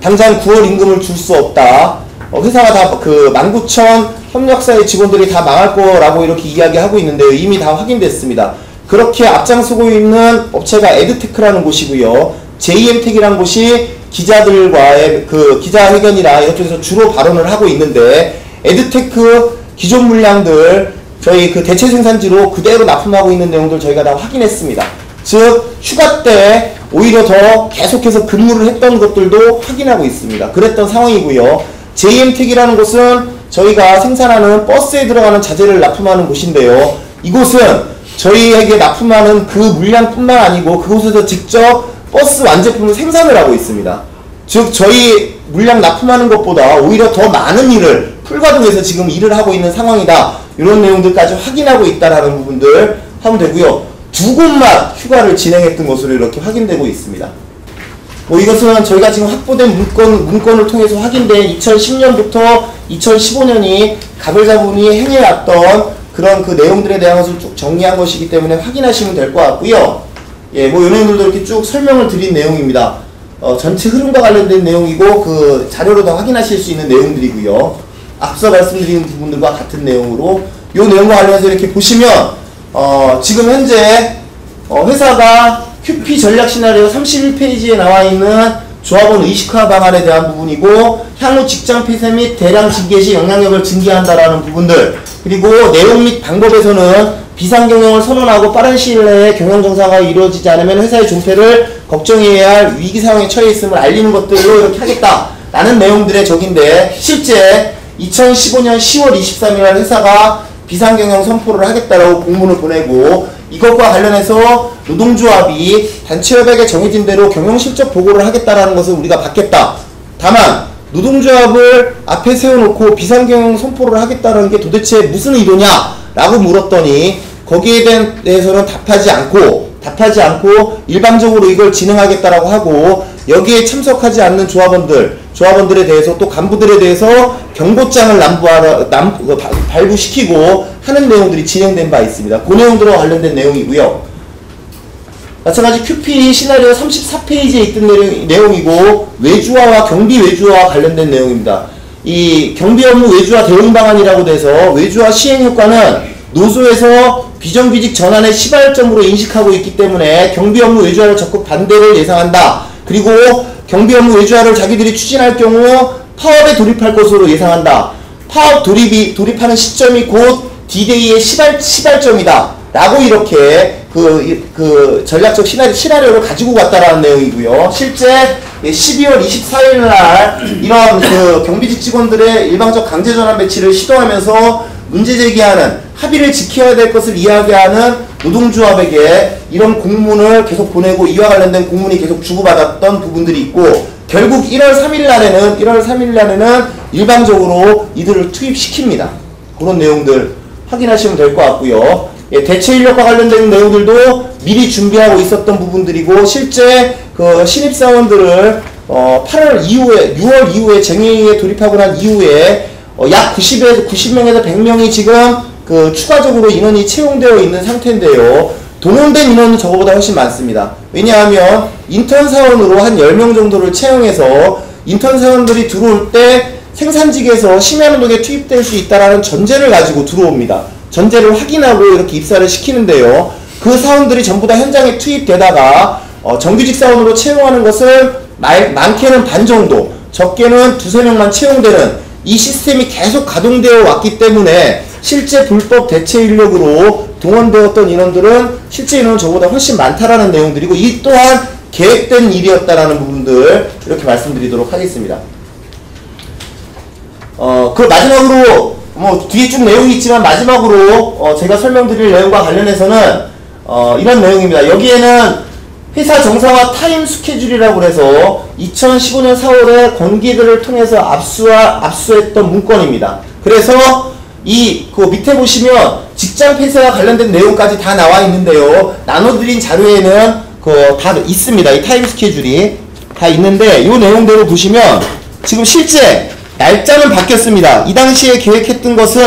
당장 9월 임금을 줄 수 없다. 회사가 다 그 19,000 협력사의 직원들이 다 망할 거라고 이렇게 이야기하고 있는데요. 이미 다 확인됐습니다. 그렇게 앞장서고 있는 업체가 에드테크라는 곳이고요. JM텍이라는 곳이 기자들과의 그 기자회견이나 이런 쪽에서 주로 발언을 하고 있는데, 에드테크 기존 물량들 저희 그 대체 생산지로 그대로 납품하고 있는 내용들 저희가 다 확인했습니다. 즉 휴가 때 오히려 더 계속해서 근무를 했던 것들도 확인하고 있습니다. 그랬던 상황이고요. JM텍이라는 곳은 저희가 생산하는 버스에 들어가는 자재를 납품하는 곳인데요. 이곳은 저희에게 납품하는 그 물량뿐만 아니고 그곳에서 직접 버스 완제품을 생산을 하고 있습니다. 즉 저희 물량 납품하는 것보다 오히려 더 많은 일을 풀가동해서 지금 일을 하고 있는 상황이다. 이런 내용들까지 확인하고 있다라는 부분들 하면 되고요. 2곳만 휴가를 진행했던 것으로 이렇게 확인되고 있습니다. 이것은 저희가 지금 확보된 문건을 통해서 확인된 2010년부터 2015년이 가불자분이 행해왔던 그런 그 내용들에 대한 것을 쭉 정리한 것이기 때문에 확인하시면 될 것 같고요. 이 내용들도 이렇게 쭉 설명을 드린 내용입니다. 전체 흐름과 관련된 내용이고 그 자료로 다 확인하실 수 있는 내용들이고요. 앞서 말씀드린 부분들과 같은 내용으로 이 내용과 관련해서 이렇게 보시면 지금 현재 회사가 큐피 전략 시나리오 31페이지에 나와 있는 조합원 의식화 방안에 대한 부분이고, 향후 직장 폐쇄 및 대량 징계 시 영향력을 증기한다라는 부분들, 그리고 내용 및 방법에서는 비상경영을 선언하고 빠른 시일 내에 경영 정상화가 이루어지지 않으면 회사의 존폐를 걱정해야 할 위기 상황에 처해 있음을 알리는 것들로 이렇게 하겠다라는 내용들의 적인데, 실제 2015년 10월 23일 날 회사가 비상경영 선포를 하겠다라고 공문을 보내고, 이것과 관련해서 노동조합이 단체협약에 정해진 대로 경영실적 보고를 하겠다라는 것을 우리가 받겠다. 다만 노동조합을 앞에 세워놓고 비상경영 선포를 하겠다는 게 도대체 무슨 의도냐 라고 물었더니 거기에 대해서는 답하지 않고 일방적으로 이걸 진행하겠다라고 하고, 여기에 참석하지 않는 조합원들에 대해서 또 간부들에 대해서 경고장을 발부시키고 하는 내용들이 진행된 바 있습니다. 그 내용들과 관련된 내용이고요. 마찬가지 QP 시나리오 34페이지에 있던 내용이고 외주화와 경비 외주화와 관련된 내용입니다. 이 경비 업무 외주화 대응 방안이라고 돼서 외주화 시행 효과는 노조에서 비정규직 전환의 시발점으로 인식하고 있기 때문에 경비 업무 외주화를 적극 반대를 예상한다. 그리고 경비 업무 외주화를 자기들이 추진할 경우 파업에 돌입할 것으로 예상한다. 파업 돌입하는 시점이 곧 D-Day의 시발점이다. 라고 이렇게 그 전략적 시나리오를 가지고 갔다라는 내용이고요. 실제 12월 24일 날 이런 그 경비직 직원들의 일방적 강제 전환 배치를 시도하면서 문제 제기하는 합의를 지켜야 될 것을 이야기하는 노동조합에게 이런 공문을 계속 보내고 이와 관련된 공문이 계속 주고받았던 부분들이 있고 결국 1월 3일 날에는 일방적으로 이들을 투입시킵니다. 그런 내용들 확인하시면 될 것 같고요. 예, 대체 인력과 관련된 내용들도 미리 준비하고 있었던 부분들이고 실제 그 신입사원들을 8월 이후에 6월 이후에 쟁의에 돌입하고 난 이후에 약 90명에서 100명이 지금 그 추가적으로 인원이 채용되어 있는 상태인데요. 동원된 인원은 저거보다 훨씬 많습니다. 왜냐하면 인턴 사원으로 한 10명 정도를 채용해서 인턴 사원들이 들어올 때 생산직에서 심야노동에 투입될 수 있다는 전제를 가지고 들어옵니다. 전제를 확인하고 이렇게 입사를 시키는데요. 그 사원들이 전부 다 현장에 투입되다가 정규직 사원으로 채용하는 것을 많게는 반 정도, 적게는 2~3명만 채용되는 이 시스템이 계속 가동되어 왔기 때문에 실제 불법 대체 인력으로 동원되었던 인원들은 실제 인원은 저보다 훨씬 많다라는 내용들이고 이 또한 계획된 일이었다라는 부분들 이렇게 말씀드리도록 하겠습니다. 그 마지막으로 뭐 뒤에 쭉 내용이 있지만 마지막으로 제가 설명드릴 내용과 관련해서는 이런 내용입니다. 여기에는 회사 정상화 타임 스케줄이라고 해서 2015년 4월에 권기들을 통해서 압수했던 문건입니다. 그래서 그 밑에 보시면 직장 폐쇄와 관련된 내용까지 다 나와 있는데요. 나눠드린 자료에는 다 있습니다. 이 타임 스케줄이 다 있는데 이 내용대로 보시면 지금 실제 날짜는 바뀌었습니다. 이 당시에 계획했던 것은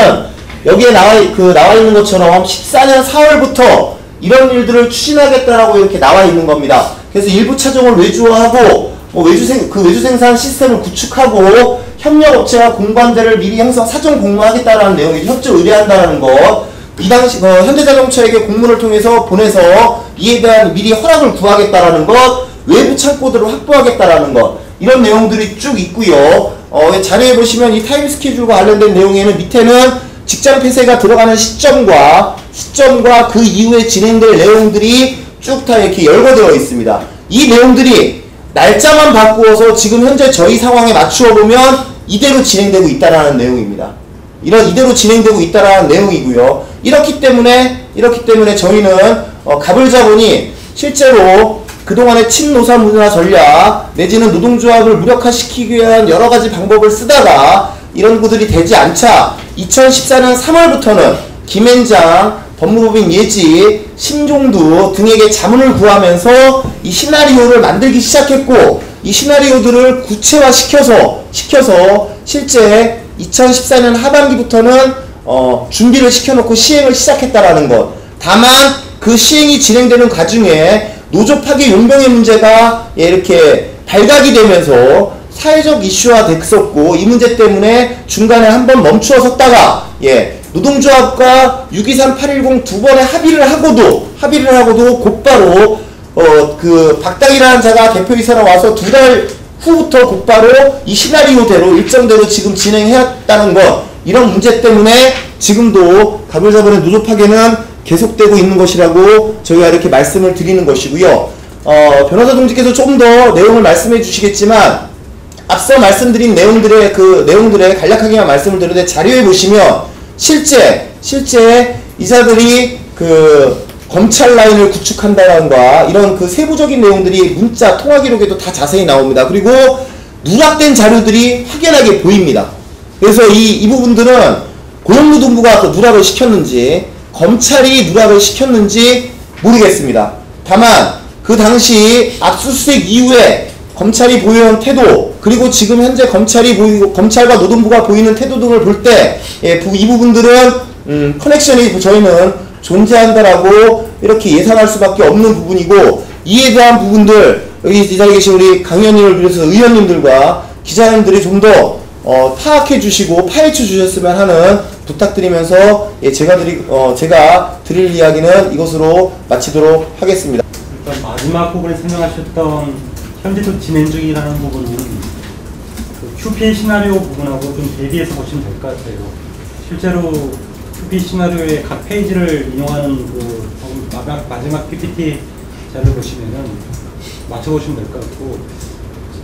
여기에 나와 있는 것처럼 14년 4월부터 이런 일들을 추진하겠다라고 이렇게 나와 있는 겁니다. 그래서 일부 차종을 외주화하고 외주 생산 시스템을 구축하고 협력업체와 공관대를 미리 사전 공모하겠다라는 내용이 협조 의뢰한다라는 것. 이 당시 현대자동차에게 공문을 통해서 보내서 이에 대한 미리 허락을 구하겠다라는 것, 외부 창고들을 확보하겠다라는 것. 이런 내용들이 쭉 있고요. 자료에 보시면 이 타임 스케줄과 관련된 내용에는 밑에는 직장 폐쇄가 들어가는 시점과 그 이후에 진행될 내용들이 쭉 다 이렇게 열거되어 있습니다. 이 내용들이 날짜만 바꾸어서 지금 현재 저희 상황에 맞추어 보면 이대로 진행되고 있다라는 내용입니다. 이대로 진행되고 있다라는 내용이고요. 이렇기 때문에 저희는 가불자본이 실제로 그동안의 친노사 문화 전략 내지는 노동조합을 무력화시키기 위한 여러가지 방법을 쓰다가 이런 것들이 되지 않자 2014년 3월부터는 김앤장, 법무법인 예지, 심종두 등에게 자문을 구하면서 이 시나리오를 만들기 시작했고 이 시나리오들을 구체화시켜서 실제 2014년 하반기부터는 준비를 시켜놓고 시행을 시작했다라는 것. 다만 그 시행이 진행되는 과정에 노조 파괴 용병의 문제가 이렇게 발각이 되면서 사회적 이슈화 됐었고 이 문제 때문에 중간에 한번 멈추어 섰다가 노동조합과 623, 810 두 번의 합의를 하고도 곧바로 그 박당이라는 자가 대표이사로 와서 2달 후부터 곧바로 이 시나리오대로 일정대로 지금 진행해왔다는 것. 이런 문제 때문에 지금도 가불자본의 노조 파괴는 계속되고 있는 것이라고 저희가 이렇게 말씀을 드리는 것이고요. 변호사 동지께서 좀 더 내용을 말씀해 주시겠지만 앞서 말씀드린 내용들에 간략하게만 말씀을 드렸는데 자료에 보시면 실제 이자들이 그 검찰 라인을 구축한다던가 이런 그 세부적인 내용들이 문자 통화 기록에도 다 자세히 나옵니다. 그리고 누락된 자료들이 확연하게 보입니다. 그래서 이 부분들은 고용노동부가 누락을 시켰는지 검찰이 누락을 시켰는지 모르겠습니다. 다만 그 당시 압수수색 이후에 검찰이 보여온 태도 그리고 지금 현재 검찰과 노동부가 보이는 태도 등을 볼 때 이 부분들은 커넥션이 저희는 존재한다라고 이렇게 예상할 수밖에 없는 부분이고 이에 대한 부분들 여기 이 자리에 계신 우리 강 의원님을 비롯해서 의원님들과 기자님들이 좀 더 파악해 주시고 파헤쳐 주셨으면 하는 부탁드리면서 예, 제가 드릴 이야기는 이것으로 마치도록 하겠습니다. 일단 마지막 부분에 설명하셨던 현재도 진행 중이라는 부분은 그 QP 시나리오 부분하고 좀 대비해서 보시면 될 것 같아요. 실제로 QP 시나리오의 각 페이지를 인용하는 그 마지막 PPT 자료를 보시면은 맞춰보시면 될 것 같고,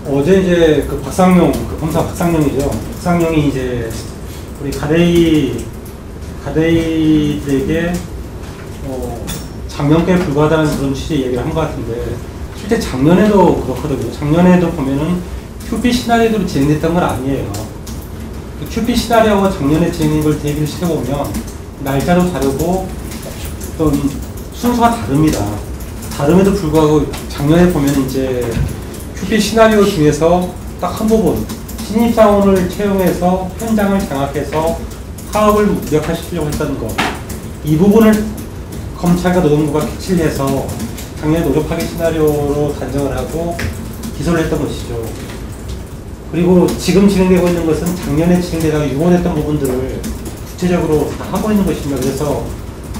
어제 이제 그 박상용, 그 검사 박상용이죠. 박상용이 이제 우리 가대인들에게 작년 때 불과하다는 그런 취지의 얘기를 한 것 같은데, 실제 작년에도 그렇거든요. 작년에도 보면은 QP 시나리오로 진행됐던 건 아니에요. 그 QP 시나리오가 작년에 진행된 걸 대비를 시켜보면 날짜도 다르고 어떤 순서가 다릅니다. 다름에도 불구하고 작년에 보면 이제 QP 시나리오 중에서 딱 한 부분, 신입사원을 채용해서 현장을 장악해서 사업을 무력화시키려고 했던 것, 이 부분을 검찰과 노동부가 캐치를 해서 작년에 노조 파괴 시나리오로 단정을 하고 기소를 했던 것이죠. 그리고 지금 진행되고 있는 것은 작년에 진행되다가 유보됐던 부분들을 구체적으로 다 하고 있는 것입니다. 그래서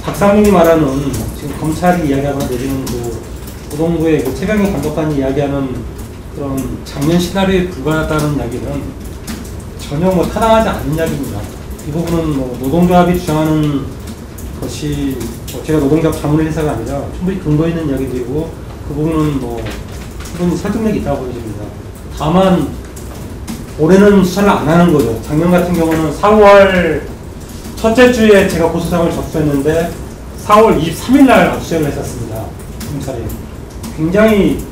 박상민이 말하는 지금 검찰이 이야기하고 내리는 그 노동부의 그 최강희 감독관이 이야기하는 그런 작년 시나리오에 불과하다는 이야기는 전혀 뭐 타당하지 않는 이야기입니다. 이 부분은 뭐 노동조합이 주장하는 것이 제가 노동조합 자문회사가 아니라 충분히 근거 있는 이야기들이고, 그 부분은 뭐 충분히 설득력이 있다고 보여집니다. 다만 올해는 수사를 안 하는 거죠. 작년 같은 경우는 4월 첫째 주에 제가 고소장을 접수했는데 4월 23일 날 압수수색을 했었습니다. 검찰이. 굉장히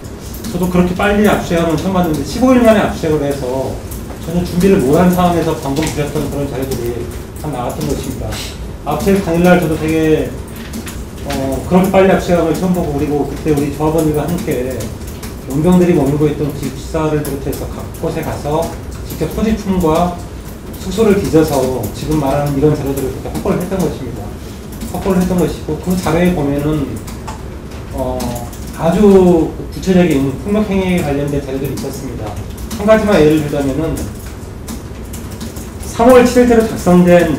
저도 그렇게 빨리 압수수색하는 처음 봤는데 15일 만에 압수수색을 해서 전혀 준비를 못한 상황에서 방금 드렸던 그런 자료들이 다 나왔던 것입니다. 압수수색 당일날 저도 되게 그렇게 빨리 압수수색한 걸 처음 보고, 그리고 그때 우리 조합원들과 함께 용병들이 머물고 있던 기숙사를 비롯해서 각 곳에 가서 직접 소지품과 숙소를 뒤져서 지금 말하는 이런 자료들을 그렇게 확보를 했던 것입니다. 확보를 했던 것이고, 그 자료에 보면은 아주 구체적인 폭력행위에 관련된 자료들이 있었습니다. 한 가지만 예를 들자면은 3월 7일자로 작성된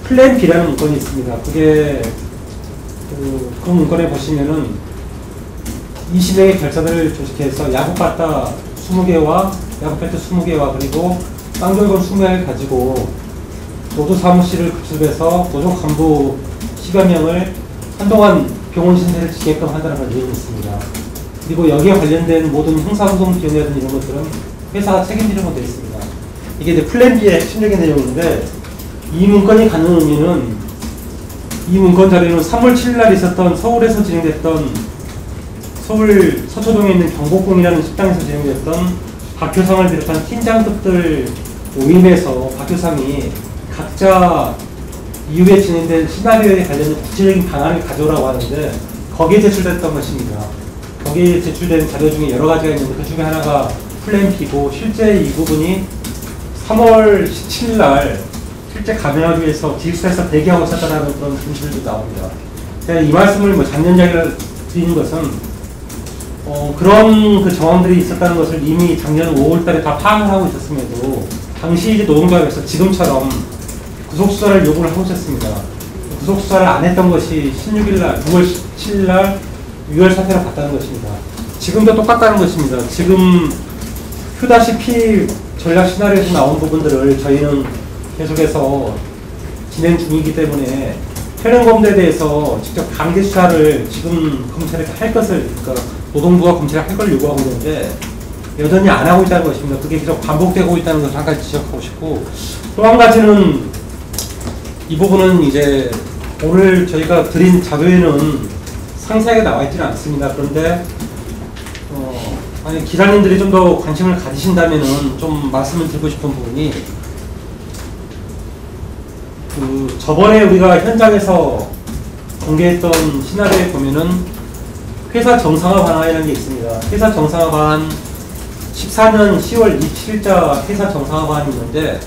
플랜 B라는 문건이 있습니다. 그게 그 문건에 보시면은 20명의 결사들을 조직해서 야구바타 20개와 야구배트 20개와 그리고 쌍절곤 20명을 가지고 노조 사무실을 구축해서 노조 간부 10여 명을 한동안 병원 신세를 지게끔 한다는 걸 내용이 있습니다. 그리고 여기에 관련된 모든 형사소송 비용이라든 이런 것들은 회사가 책임지려고 되어 있습니다. 이게 이제 플랜 B의 핵심적인 내용인데, 이 문건이 갖는 의미는, 이 문건 자료는 3월 7일 날 있었던 서울에서 진행됐던, 서울 서초동에 있는 경복궁이라는 식당에서 진행됐던 박효상을 비롯한 팀장급들 모임에서 박효상이 각자 이후에 진행된 시나리오에 관련된 구체적인 방안을 가져오라고 하는데, 거기에 제출됐던 것입니다. 거기에 제출된 자료 중에 여러 가지가 있는데 그 중에 하나가 플랜 B고, 실제 이 부분이 3월 17일 날 실제 감행하기 위해서 기숙사에서 대기하고 있었다는 그런 진술도 나옵니다. 제가 이 말씀을 뭐 작년 이야기를 드리는 것은 그런 그 정황들이 있었다는 것을 이미 작년 5월 달에 다 파악을 하고 있었음에도 당시 이제 노동조합에서 지금처럼 구속수사를 요구를 하고 있었습니다. 구속수사를 안 했던 것이 16일 날, 6월 17일 날 유혈 사태로 갔다는 것입니다. 지금도 똑같다는 것입니다. 지금 Q-P 전략 시나리오에서 나온 부분들을 저희는 계속해서 진행 중이기 때문에 현행범들에 대해서 직접 강제 수사를 지금 검찰이 할 것을, 그러니까 노동부가 검찰이 할 걸 요구하고 있는데 여전히 안 하고 있다는 것입니다. 그게 계속 반복되고 있다는 것을 한 가지 지적하고 싶고, 또 한 가지는 이 부분은 이제 오늘 저희가 드린 자료에는 상세하게 나와 있지는 않습니다. 그런데 아니 기자님들이 좀 더 관심을 가지신다면은 좀 말씀을 드리고 싶은 부분이, 그 저번에 우리가 현장에서 공개했던 시나리오에 보면은 회사 정상화 방안이라는 게 있습니다. 회사 정상화 방안 14년 10월 27일자 회사 정상화 방안이 있는데,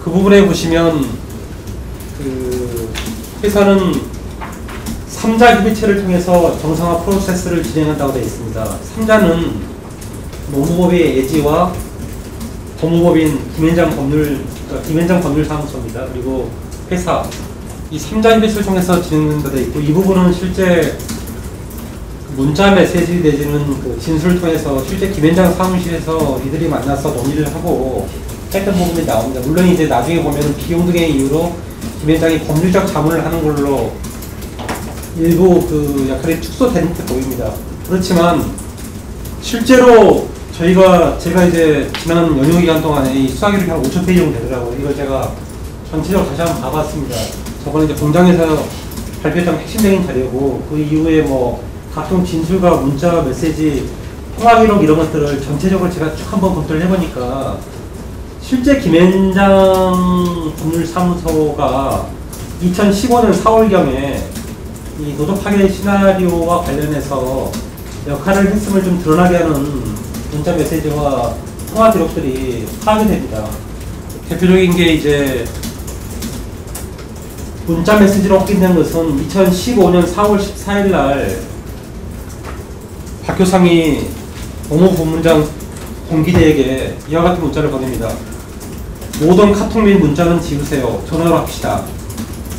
그 부분에 보시면 그 회사는 3자 협의체를 통해서 정상화 프로세스를 진행한다고 되어 있습니다. 3자는 노무법의 예지와 법무법인 김현장 법률사무소입니다. 그리고 회사, 이 3자 협의체를 통해서 진행된다고 되어 있고, 이 부분은 실제 문자 메시지 내지는 그 진술을 통해서 실제 김현장 사무실에서 이들이 만나서 논의를 하고 했던 부분이 나옵니다. 물론 이제 나중에 보면은 비용 등의 이유로 김현장이 법률적 자문을 하는 걸로 일부 그 약간의 축소되는 듯 보입니다. 그렇지만 실제로 제가 이제 지난 연휴 기간 동안에 이 수사기록이 한 5,000페이지 정도 되더라고요. 이걸 제가 전체적으로 다시 한번 봐봤습니다. 저번에 이제 공장에서 발표했던 핵심적인 자료고, 그 이후에 뭐 각종 진술과 문자, 메시지, 통화기록 이런 것들을 전체적으로 제가 쭉 한번 검토를 해보니까 실제 김현장 법률사무소가 2015년 4월경에 이 노조 파괴 시나리오와 관련해서 역할을 했음을 좀 드러나게 하는 문자 메시지와 통화 기록들이 파악이 됩니다. 대표적인 게 이제 문자 메시지로 확인된 것은 2015년 4월 14일 날 박효상이 법무부문장 공기대에게 이와 같은 문자를 보냅니다. 모든 카톡 및 문자는 지우세요. 전화로 합시다.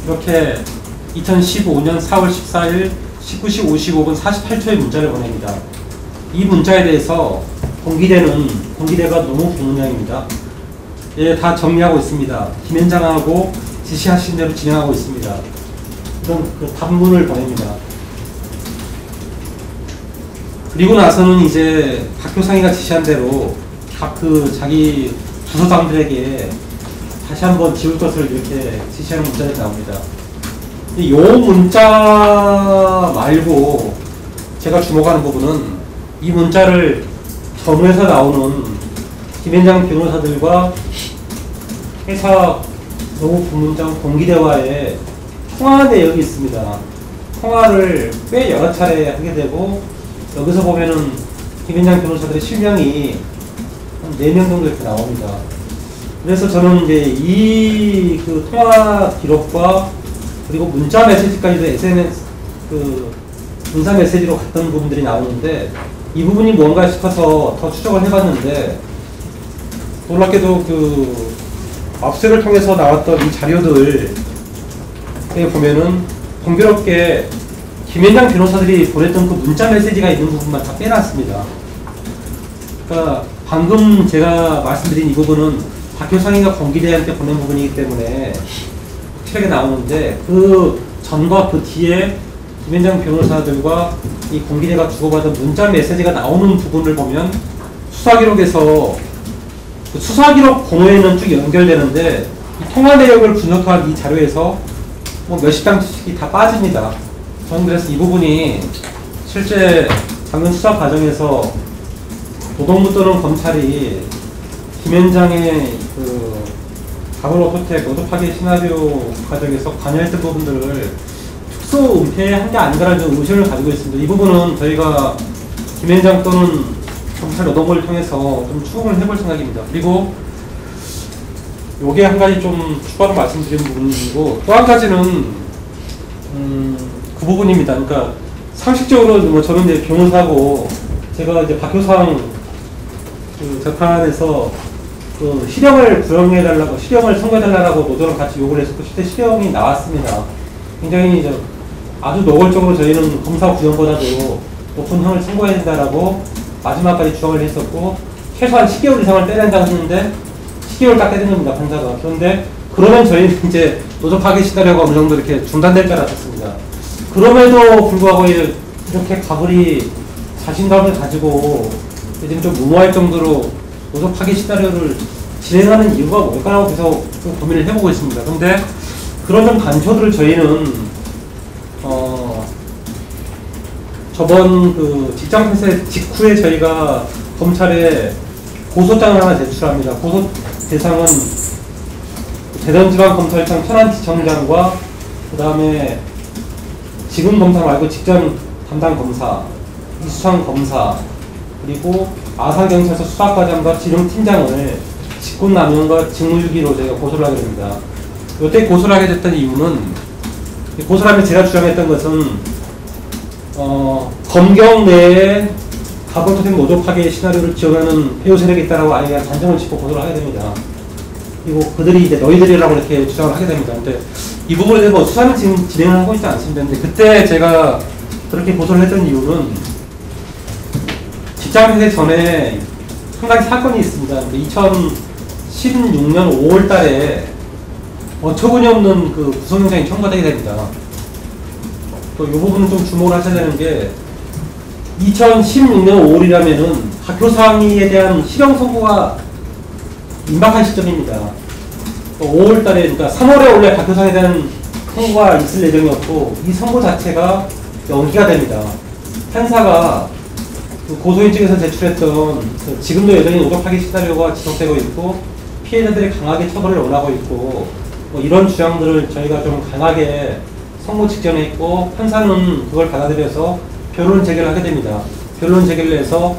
이렇게 2015년 4월 14일 19시 55분 48초의 문자를 보냅니다. 이 문자에 대해서 공기대가 너무 부문장입니다. 예, 다 정리하고 있습니다. 김현장하고 지시하신 대로 진행하고 있습니다. 이런 그 단문을 보냅니다. 그리고 나서는 이제 박효상이가 지시한 대로 각 그 자기 부서장들에게 다시 한번 지울 것을 이렇게 지시하는 문자가 나옵니다. 이 문자 말고 제가 주목하는 부분은 이 문자를 전후에서 나오는 김현장 변호사들과 회사 노무 부문장 공기대와의 통화 내역이 있습니다. 통화를 꽤 여러 차례 하게 되고, 여기서 보면은 김현장 변호사들의 실명이 한 4명 정도 이렇게 나옵니다. 그래서 저는 이제 이 그 통화 기록과 그리고 문자 메시지까지도 SNS 그 문자 메시지로 갔던 부분들이 나오는데, 이 부분이 뭔가 싶어서 더 추적을 해봤는데, 놀랍게도 그 압수를 통해서 나왔던 이 자료들에 보면은 공교롭게 김현장 변호사들이 보냈던 그 문자 메시지가 있는 부분만 다 빼놨습니다. 그러니까 방금 제가 말씀드린 이 부분은 박효상이가 공기대한테 보낸 부분이기 때문에 확실하게 나오는데, 그 전과 그 뒤에 김현장 변호사들과 이 공기대가 주고받은 문자 메시지가 나오는 부분을 보면 수사기록에서 그 수사기록 공호에는 쭉 연결되는데, 이 통화 내역을 분석한 이 자료에서 뭐 몇십 장씩이 다 빠집니다. 저는 그래서 이 부분이 실제 작년 수사 과정에서 노동부 또는 검찰이 김현장의 그 가불오토텍 노조 파괴 시나리오 과정에서 관여했던 부분들을 특수 은폐한 게 아닌가라는 의심을 가지고 있습니다. 이 부분은 저희가 김현장 또는 검찰 노동부를 통해서 좀 추궁을 해볼 생각입니다. 그리고 요게 한 가지 좀 추가로 말씀드린 부분이고, 또 한 가지는 그 부분입니다. 그러니까 상식적으로 뭐 저는 이제 변호사고, 제가 이제 박효상 그 재판에서 그 실형을 구형해달라고, 실형을 선고해달라고 노조랑 같이 요구를 했었고, 실제 실형이 나왔습니다. 굉장히 아주 노골적으로 저희는 검사 구형보다도 높은 형을 선고해야 된다라고 마지막까지 주장을 했었고, 최소한 10개월 이상을 때린다고 했는데 10개월 딱 때린 겁니다, 판사가. 그런데 그러면 저희는 이제 노조 파괴 시나리오가 어느 정도 이렇게 중단될 줄 알았습니다. 그럼에도 불구하고 이렇게 가불이 자신감을 가지고 지금 좀 무모할 정도로 노조 파괴 시나리오를 진행하는 이유가 뭘까라고 계속 좀 고민을 해보고 있습니다. 그런데 그런 단초들을 저희는 저번 그 직장 폐쇄 직후에 저희가 검찰에 고소장을 하나 제출합니다. 고소 대상은 대전지방검찰청 천안지청장과 그 다음에 지금 검사 말고 직전 담당 검사, 이수창 검사, 그리고 아산경찰서 수사과장과 지령팀장을 직권남용과 직무유기로 저희가 고소를 하게 됩니다. 이때 고소를 하게 됐던 이유는 고소하면 제가 주장했던 것은 검경 내에 가불투택 노조 파괴 시나리오를 지원하는 배후 세력이 있다라고 아예 단정을 짓고 고소를 하게 됩니다. 그리고 그들이 이제 너희들이라고 이렇게 주장을 하게 됩니다. 근데 이 부분에 대해서 수사는 지금 진행을 하고 있지 않습니다. 근데 그때 제가 그렇게 고소를 했던 이유는 직장폐쇄 전에 상당히 사건이 있습니다. 2016년 5월 달에 어처구니 없는 그 구속영장이 청구되게 됩니다. 또 이 부분은 좀 주목을 하셔야 되는 게 2016년 5월이라면은 학교상의에 대한 실형 선고가 임박한 시점입니다. 5월 달에, 그러니까 3월에 원래 학교상에 대한 선고가 있을 예정이었고, 이 선고 자체가 연기가 됩니다. 판사가 그 고소인 측에서 제출했던 지금도 여전히 노조 파괴 시나리오가 지속되고 있고, 피해자들이 강하게 처벌을 원하고 있고, 뭐 이런 주장들을 저희가 좀 강하게 선고 직전에 했고, 판사는 그걸 받아들여서 변론 제기를 하게 됩니다. 변론 제기를 해서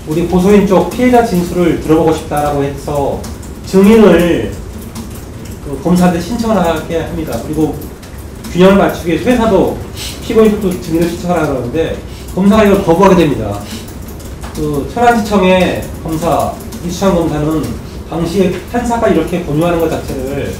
우리 고소인 쪽 피해자 진술을 들어보고 싶다라고 해서 증인을 검사한테 신청을 하게 합니다. 그리고 균형을 맞추기 위해 회사도 피고인 쪽도 증인을 신청하라 그러는데 검사가 이걸 거부하게 됩니다. 그 천안시청의 검사, 이수창 검사는 당시에 판사가 이렇게 권유하는 것 자체를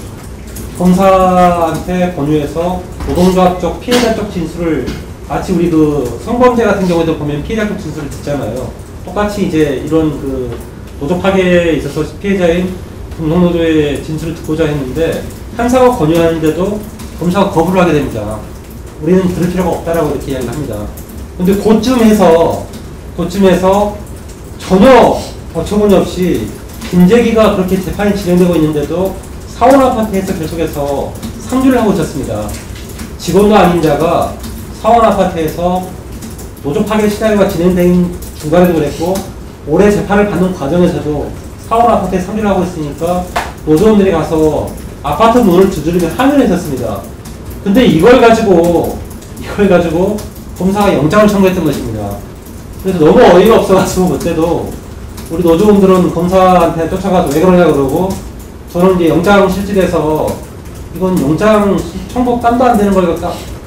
검사한테 권유해서 노동조합 쪽 피해자 쪽 진술을 마치 우리 그 성범죄 같은 경우에도 보면 피해자 쪽 진술을 듣잖아요. 똑같이 이제 이런 그 노조 파괴에 있어서 피해자인 공동노조의 진술을 듣고자 했는데 판사가 권유하는데도 검사가 거부를 하게 됩니다. 우리는 들을 필요가 없다라고 이렇게 이야기를 합니다. 근데 그쯤에서 전혀 어처구니 없이 김재기가 그렇게 재판이 진행되고 있는데도 사원 아파트에서 계속해서 상주를 하고 있었습니다. 직원도 아닌 자가 사원 아파트에서 노조 파괴 시나리오가 진행된 중간에도 그랬고 올해 재판을 받는 과정에서도 사원 아파트에 상주를 하고 있으니까 노조원들이 가서 아파트 문을 두드리며 항의를 했었습니다. 근데 이걸 가지고 검사가 영장을 청구했던 것입니다. 그래서 너무 어이가 없어가지고 그때도 우리 노조원들은 검사한테 쫓아가서 왜 그러냐 그러고 저는 이제 영장 실질에서 이건 영장 청구 땀도 안 되는 걸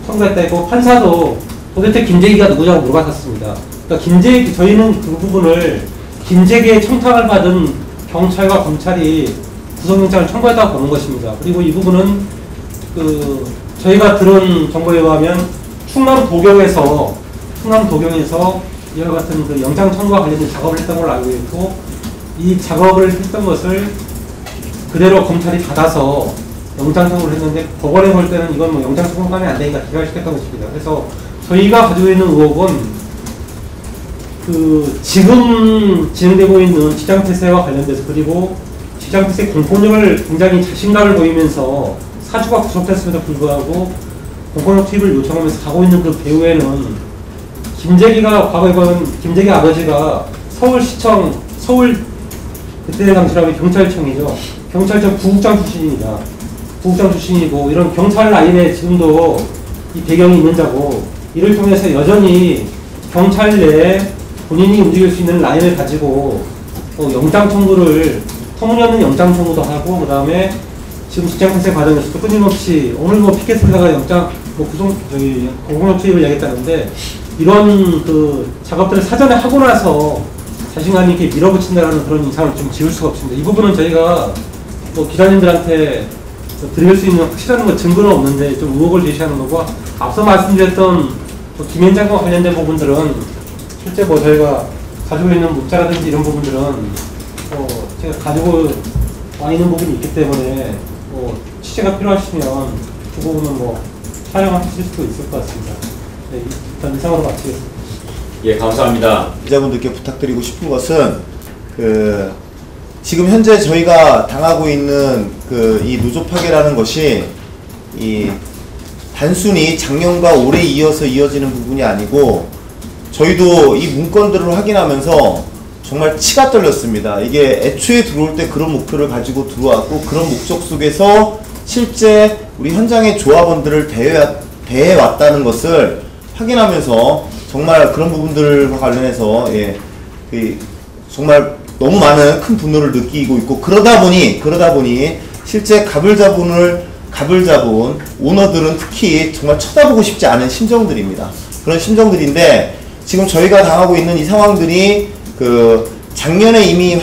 청구했다 했고 판사도 도대체 김재기가 누구냐고 물어봤었습니다. 그러니까 저희는 그 부분을 김재기의 청탁을 받은 경찰과 검찰이 구속영장을 청구했다고 보는 것입니다. 그리고 이 부분은 그 저희가 들은 정보에 의하면 충남 도경에서 이와 같은 그 영장 청구와 관련된 작업을 했던 걸로 알고 있고 이 작업을 했던 것을 그대로 검찰이 받아서 영장 청구를 했는데 법원에 볼 때는 이건 뭐 영장 청구감이 안 되니까 기각시켰던 것입니다. 그래서 저희가 가지고 있는 의혹은 그 지금 진행되고 있는 직장폐쇄와 관련돼서 그리고 직장폐쇄 공포력을 굉장히 자신감을 보이면서 사주가 구속됐음에도 불구하고 공포력 투입을 요청하면서 가고 있는 그 배후에는 김재기가 과거에 보면 김재기 아버지가 서울시청 그때 당시라면 경찰청이죠. 경찰청 부국장 출신입니다. 부국장 출신이고 이런 경찰 라인에 지금도 이 배경이 있는 자고 이를 통해서 여전히 경찰 내에 본인이 움직일 수 있는 라인을 가지고 영장 청구를 터무니없는 영장 청구도 하고 그 다음에 지금 직장폐쇄 과정에서도 끊임없이 오늘 뭐 피켓에다가 영장 공공력 투입을 이야기했다는데 이런 그 작업들을 사전에 하고 나서 자신감이 이렇게 밀어붙인다는 그런 인상을 좀 지울 수가 없습니다. 이 부분은 저희가 뭐 기자님들한테 드릴 수 있는 확실한 증거는 없는데 좀 의혹을 제시하는 거고 앞서 말씀드렸던 김현장과 관련된 부분들은 실제 뭐 저희가 가지고 있는 문자라든지 이런 부분들은 제가 가지고 와 있는 부분이 있기 때문에 취재가 필요하시면 그 부분은 뭐 촬영하실 수도 있을 것 같습니다. 네, 일단 이상으로 마치겠습니다. 예, 감사합니다. 기자분들께 부탁드리고 싶은 것은 지금 현재 저희가 당하고 있는 이 노조 파괴라는 것이 단순히 작년과 올해 이어지는 부분이 아니고 저희도 이 문건들을 확인하면서 정말 치가 떨렸습니다. 이게 애초에 들어올 때 그런 목표를 가지고 들어왔고 그런 목적 속에서 실제 우리 현장의 조합원들을 대해왔다는 것을 확인하면서 정말 그런 부분들과 관련해서 정말 너무 많은 큰 분노를 느끼고 있고 그러다 보니 실제 가불자분을 갑을 잡은 오너들은 특히 정말 쳐다보고 싶지 않은 심정들입니다. 그런 심정들인데 지금 저희가 당하고 있는 이 상황들이 작년에 이미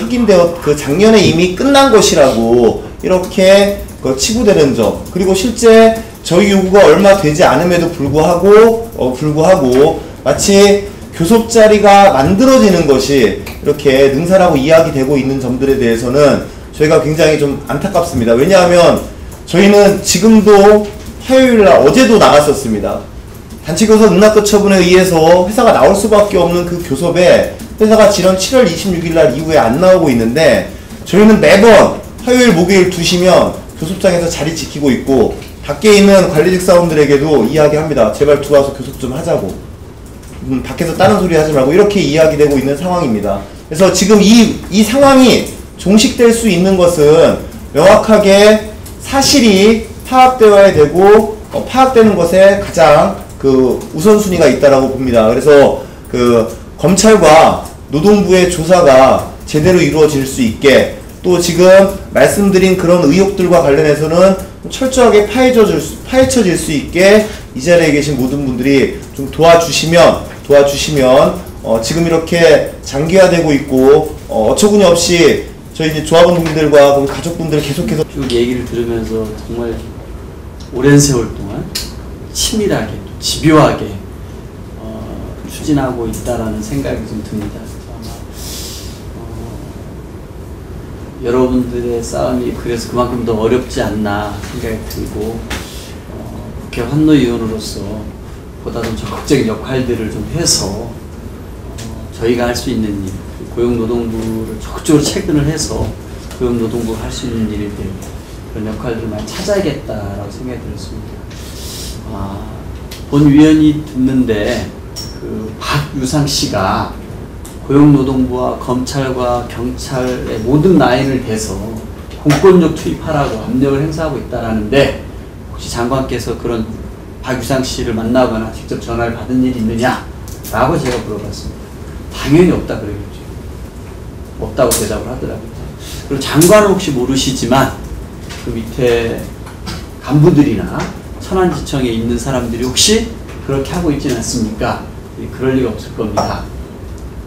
작년에 이미 끝난 것이라고 이렇게 치부되는 점, 그리고 실제 저희 요구가 얼마 되지 않음에도 불구하고 마치 교섭 자리가 만들어지는 것이 이렇게 능사라고 이야기되고 있는 점들에 대해서는 저희가 굉장히 좀 안타깝습니다. 왜냐하면 저희는 지금도 화요일날 어제도 나갔었습니다. 단체교섭 응답 처분에 의해서 회사가 나올 수밖에 없는 그 교섭에 회사가 지난 7월 26일날 이후에 안 나오고 있는데 저희는 매번 화요일 목요일 2시면 교섭장에서 자리 지키고 있고 밖에 있는 관리직 사원들에게도 이야기합니다. 제발 들어와서 교섭 좀 하자고. 밖에서 다른 소리 하지 말고 이렇게 이야기되고 있는 상황입니다. 그래서 지금 이 상황이 종식될 수 있는 것은 명확하게 사실이 파악되어야 되고 파악되는 것에 가장 우선순위가 있다라고 봅니다. 그래서 검찰과 노동부의 조사가 제대로 이루어질 수 있게 또 지금 말씀드린 그런 의혹들과 관련해서는 철저하게 파헤쳐질 수 있게 이 자리에 계신 모든 분들이 좀 도와주시면 지금 이렇게 장기화되고 있고 어처구니 없이 저희 이제 조합원분들과 가족분들 계속해서 쭉 얘기를 들으면서 정말 오랜 세월 동안 치밀하게 또 집요하게 추진하고 있다라는 생각이 좀 듭니다. 아마 여러분들의 싸움이 그래서 그만큼 더 어렵지 않나 생각이 들고 국회 환노위원으로서 보다 좀 적극적인 역할들을 좀 해서 저희가 할 수 있는 일, 고용노동부를 적극적으로 체근을 해서 고용노동부가 할 수 있는 일들, 그런 역할들을 많이 찾아야겠다라고 생각이 들었습니다. 본 위원이 듣는데 박유상 씨가 고용노동부와 검찰과 경찰의 모든 라인을 대서 공권력 투입하라고 압력을 행사하고 있다라는데 혹시 장관께서 그런 박유상 씨를 만나거나 직접 전화를 받은 일이 있느냐라고 제가 물어봤습니다. 당연히 없다 그러겠죠. 없다고 대답을 하더라고요. 그리고 장관은 혹시 모르시지만 그 밑에 간부들이나 천안지청에 있는 사람들이 혹시 그렇게 하고 있지는 않습니까? 그럴 리가 없을 겁니다.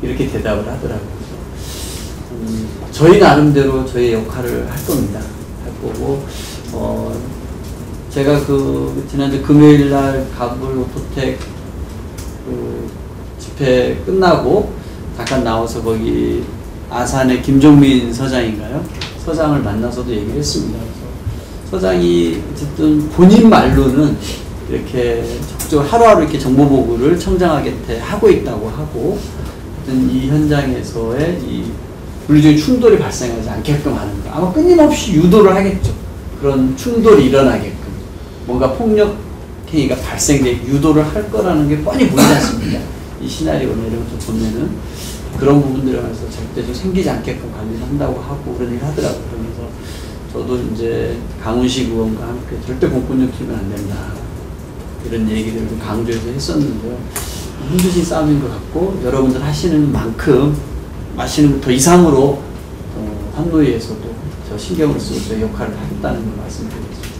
이렇게 대답을 하더라고요. 저희 나름대로 저희 역할을 할 겁니다. 할 거고 제가 지난주 금요일날 가불 오토텍 집회 끝나고 잠깐 나와서 거기 아산의 김종민 서장인가요? 서장을 만나서도 얘기를 했습니다. 서장이 어쨌든 본인 말로는 이렇게 적극적으로 하루하루 이렇게 정보 보고를 청장한테 하고 있다고 하고 이 현장에서의 이 물리적인 충돌이 발생하지 않게끔 하는 거. 아마 끊임없이 유도를 하겠죠. 그런 충돌이 일어나게끔. 뭔가 폭력 행위가 발생돼 유도를 할 거라는 게 뻔히 보이지 않습니까? 이 시나리오를 이런 것도 보면은 그런 부분들에 관해서 절대 좀 생기지 않게끔 관리를 한다고 하고 그런 얘기를 하더라고요. 그러면서 저도 이제 강훈식 의원과 함께 절대 공권력 투입은 안 된다. 이런 얘기들을 좀 강조해서 했었는데요. 힘드신 싸움인 것 같고 여러분들 하시는 만큼 하시는 더 이상으로 환노위에서도 저 신경을 쓰고 저 역할을 하겠다는 걸 말씀드리겠습니다.